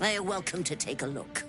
You're welcome to take a look.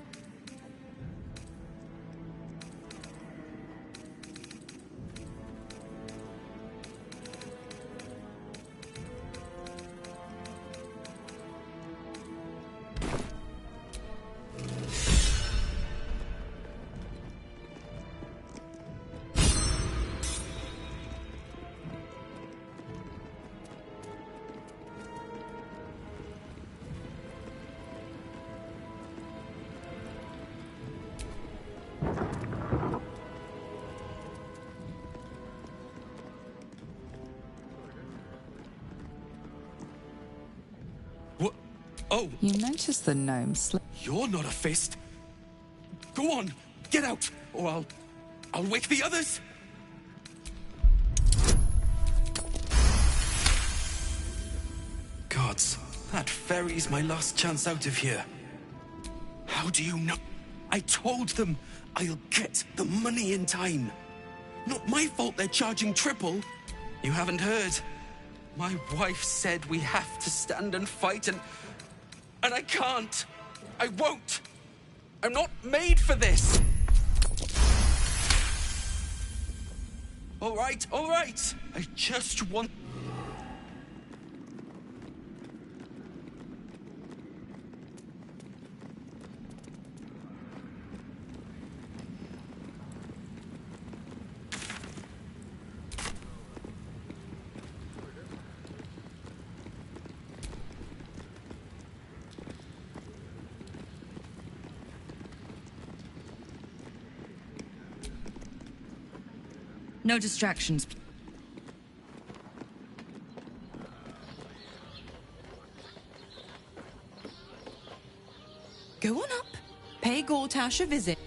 Oh! You notice the gnome You're not a fist. Go on, get out, or I'll wake the others. Gods, that ferry's my last chance out of here. How do you know? I told them I'll get the money in time. Not my fault they're charging triple. You haven't heard. My wife said we have to stand and fight, and I can't. I won't. I'm not made for this. All right. I just want... No distractions. Go on up. Pay Gortash a visit.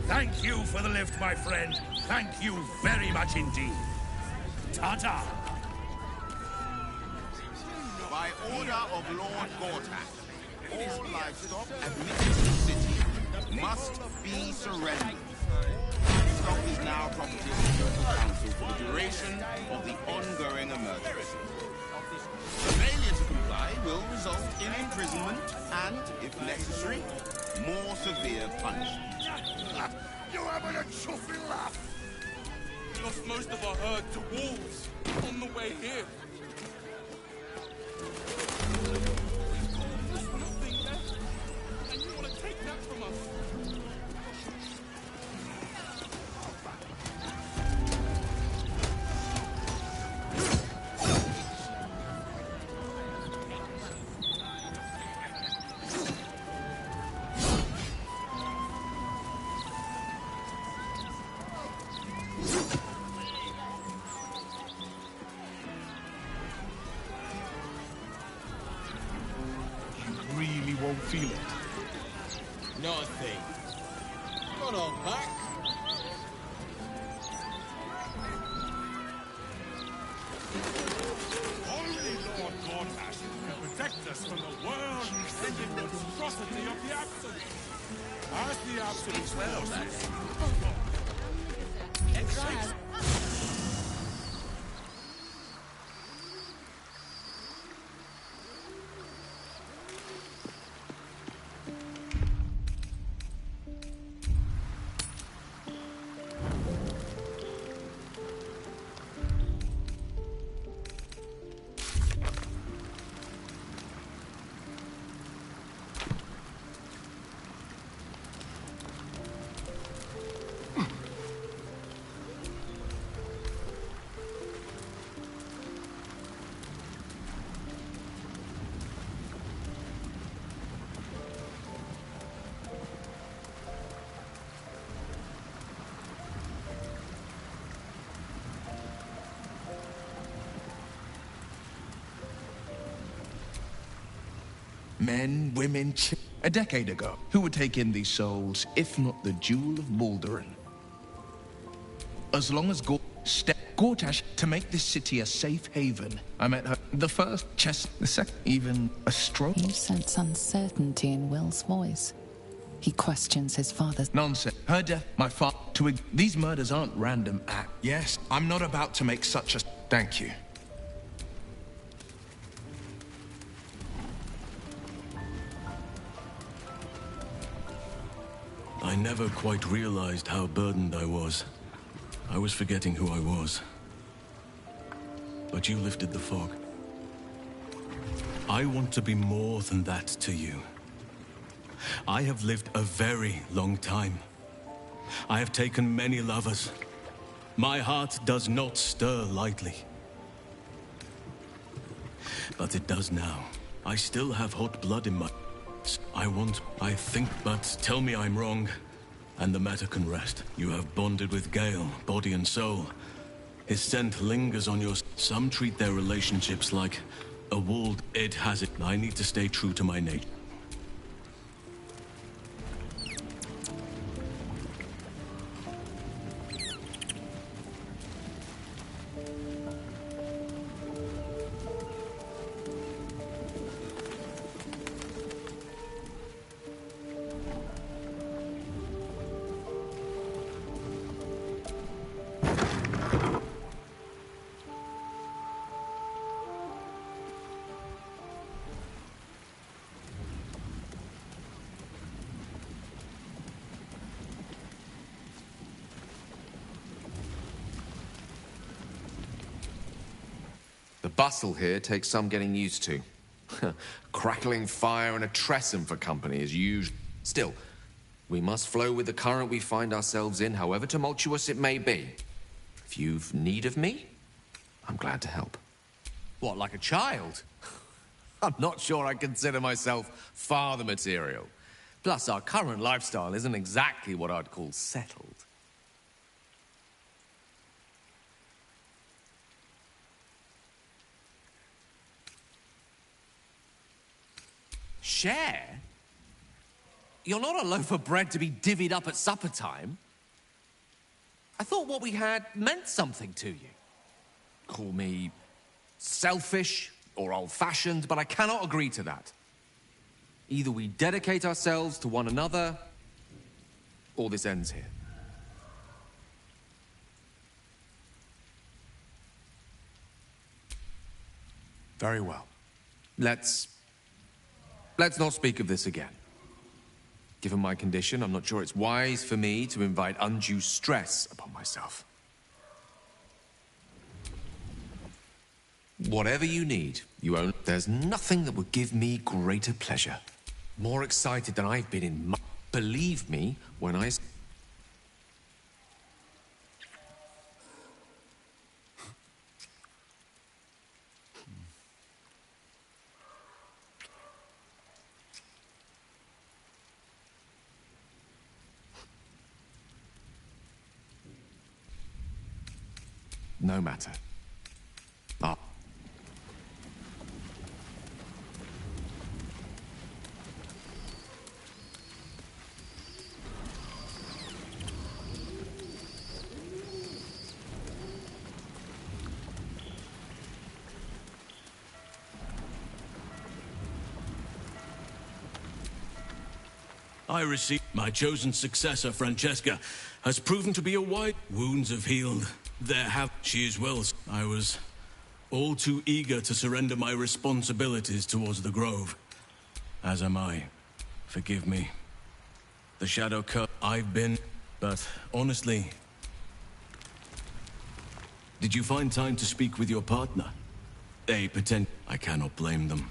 Thank you for the lift, my friend. Thank you very much indeed. Ta-ta. By order of Lord Gortash, all livestock admitted to the city must be surrendered. result is now property of the local council for the duration of the ongoing emergency. Failure to comply will result in imprisonment and, if necessary, more severe punishment. You having a chuffy laugh? We lost most of our herd to wolves on the way here. There's nothing left, and you want to take that from us? Won't feel it. Not a thing. Not on back. Only Lord Gortash can protect us from the world-ending monstrosity of the Absolute. As the Absolute well, Men, women, a decade ago, who would take in these souls, if not the Jewel of Balduran? As long as Gortash to make this city a safe haven. I met her the first, chest the second, even a stroke. You sense uncertainty in Will's voice. He questions his father's nonsense. Her death, my father. These murders aren't random acts. Yes, I'm not about to make such a. Thank you. I never quite realized how burdened I was. I was forgetting who I was. But you lifted the fog. I want to be more than that to you. I have lived a very long time. I have taken many lovers. My heart does not stir lightly. But it does now. I still have hot blood in my... I think, but tell me I'm wrong, and the matter can rest. You have bonded with Gale, body and soul. His scent lingers on your... Some treat their relationships like a walled... It has it. I need to stay true to my nature. The bustle here takes some getting used to. Crackling fire and a Tressum for company as usual. Still, we must flow with the current we find ourselves in, however tumultuous it may be. If you've need of me, I'm glad to help. What, like a child? I'm not sure I consider myself father material. Plus, our current lifestyle isn't exactly what I'd call settled. Share? You're not a loaf of bread to be divvied up at supper time. I thought what we had meant something to you. Call me selfish or old-fashioned, but I cannot agree to that. Either we dedicate ourselves to one another, or this ends here. Very well. Let's not speak of this again. Given my condition, I'm not sure it's wise for me to invite undue stress upon myself. Whatever you need, you own. There's nothing that would give me greater pleasure. More excited than I've been in months. Believe me when I... No matter. Ah. I received my chosen successor, Francesca, has proven to be a wide. Wounds have healed. She is well. I was all too eager to surrender my responsibilities towards the Grove. As am I. Forgive me. The Shadow Cut I've been, but honestly... Did you find time to speak with your partner? I cannot blame them.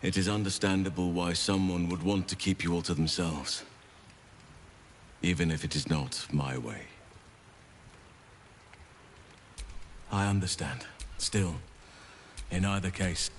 It is understandable why someone would want to keep you all to themselves. Even if it is not my way. I understand. Still, in either case...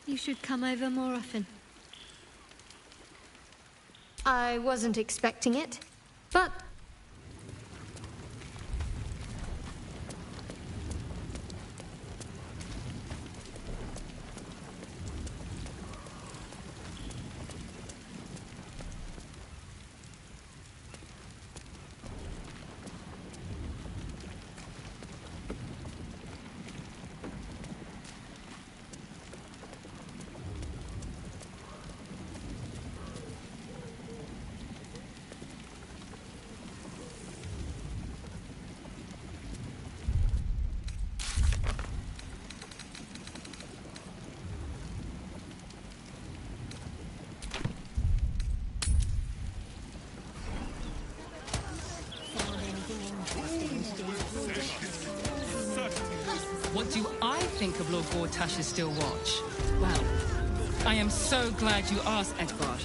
You should come over more often. I wasn't expecting it, but... What do I think of Lord Gortash's still watch? Well, I am so glad you asked, Edvard.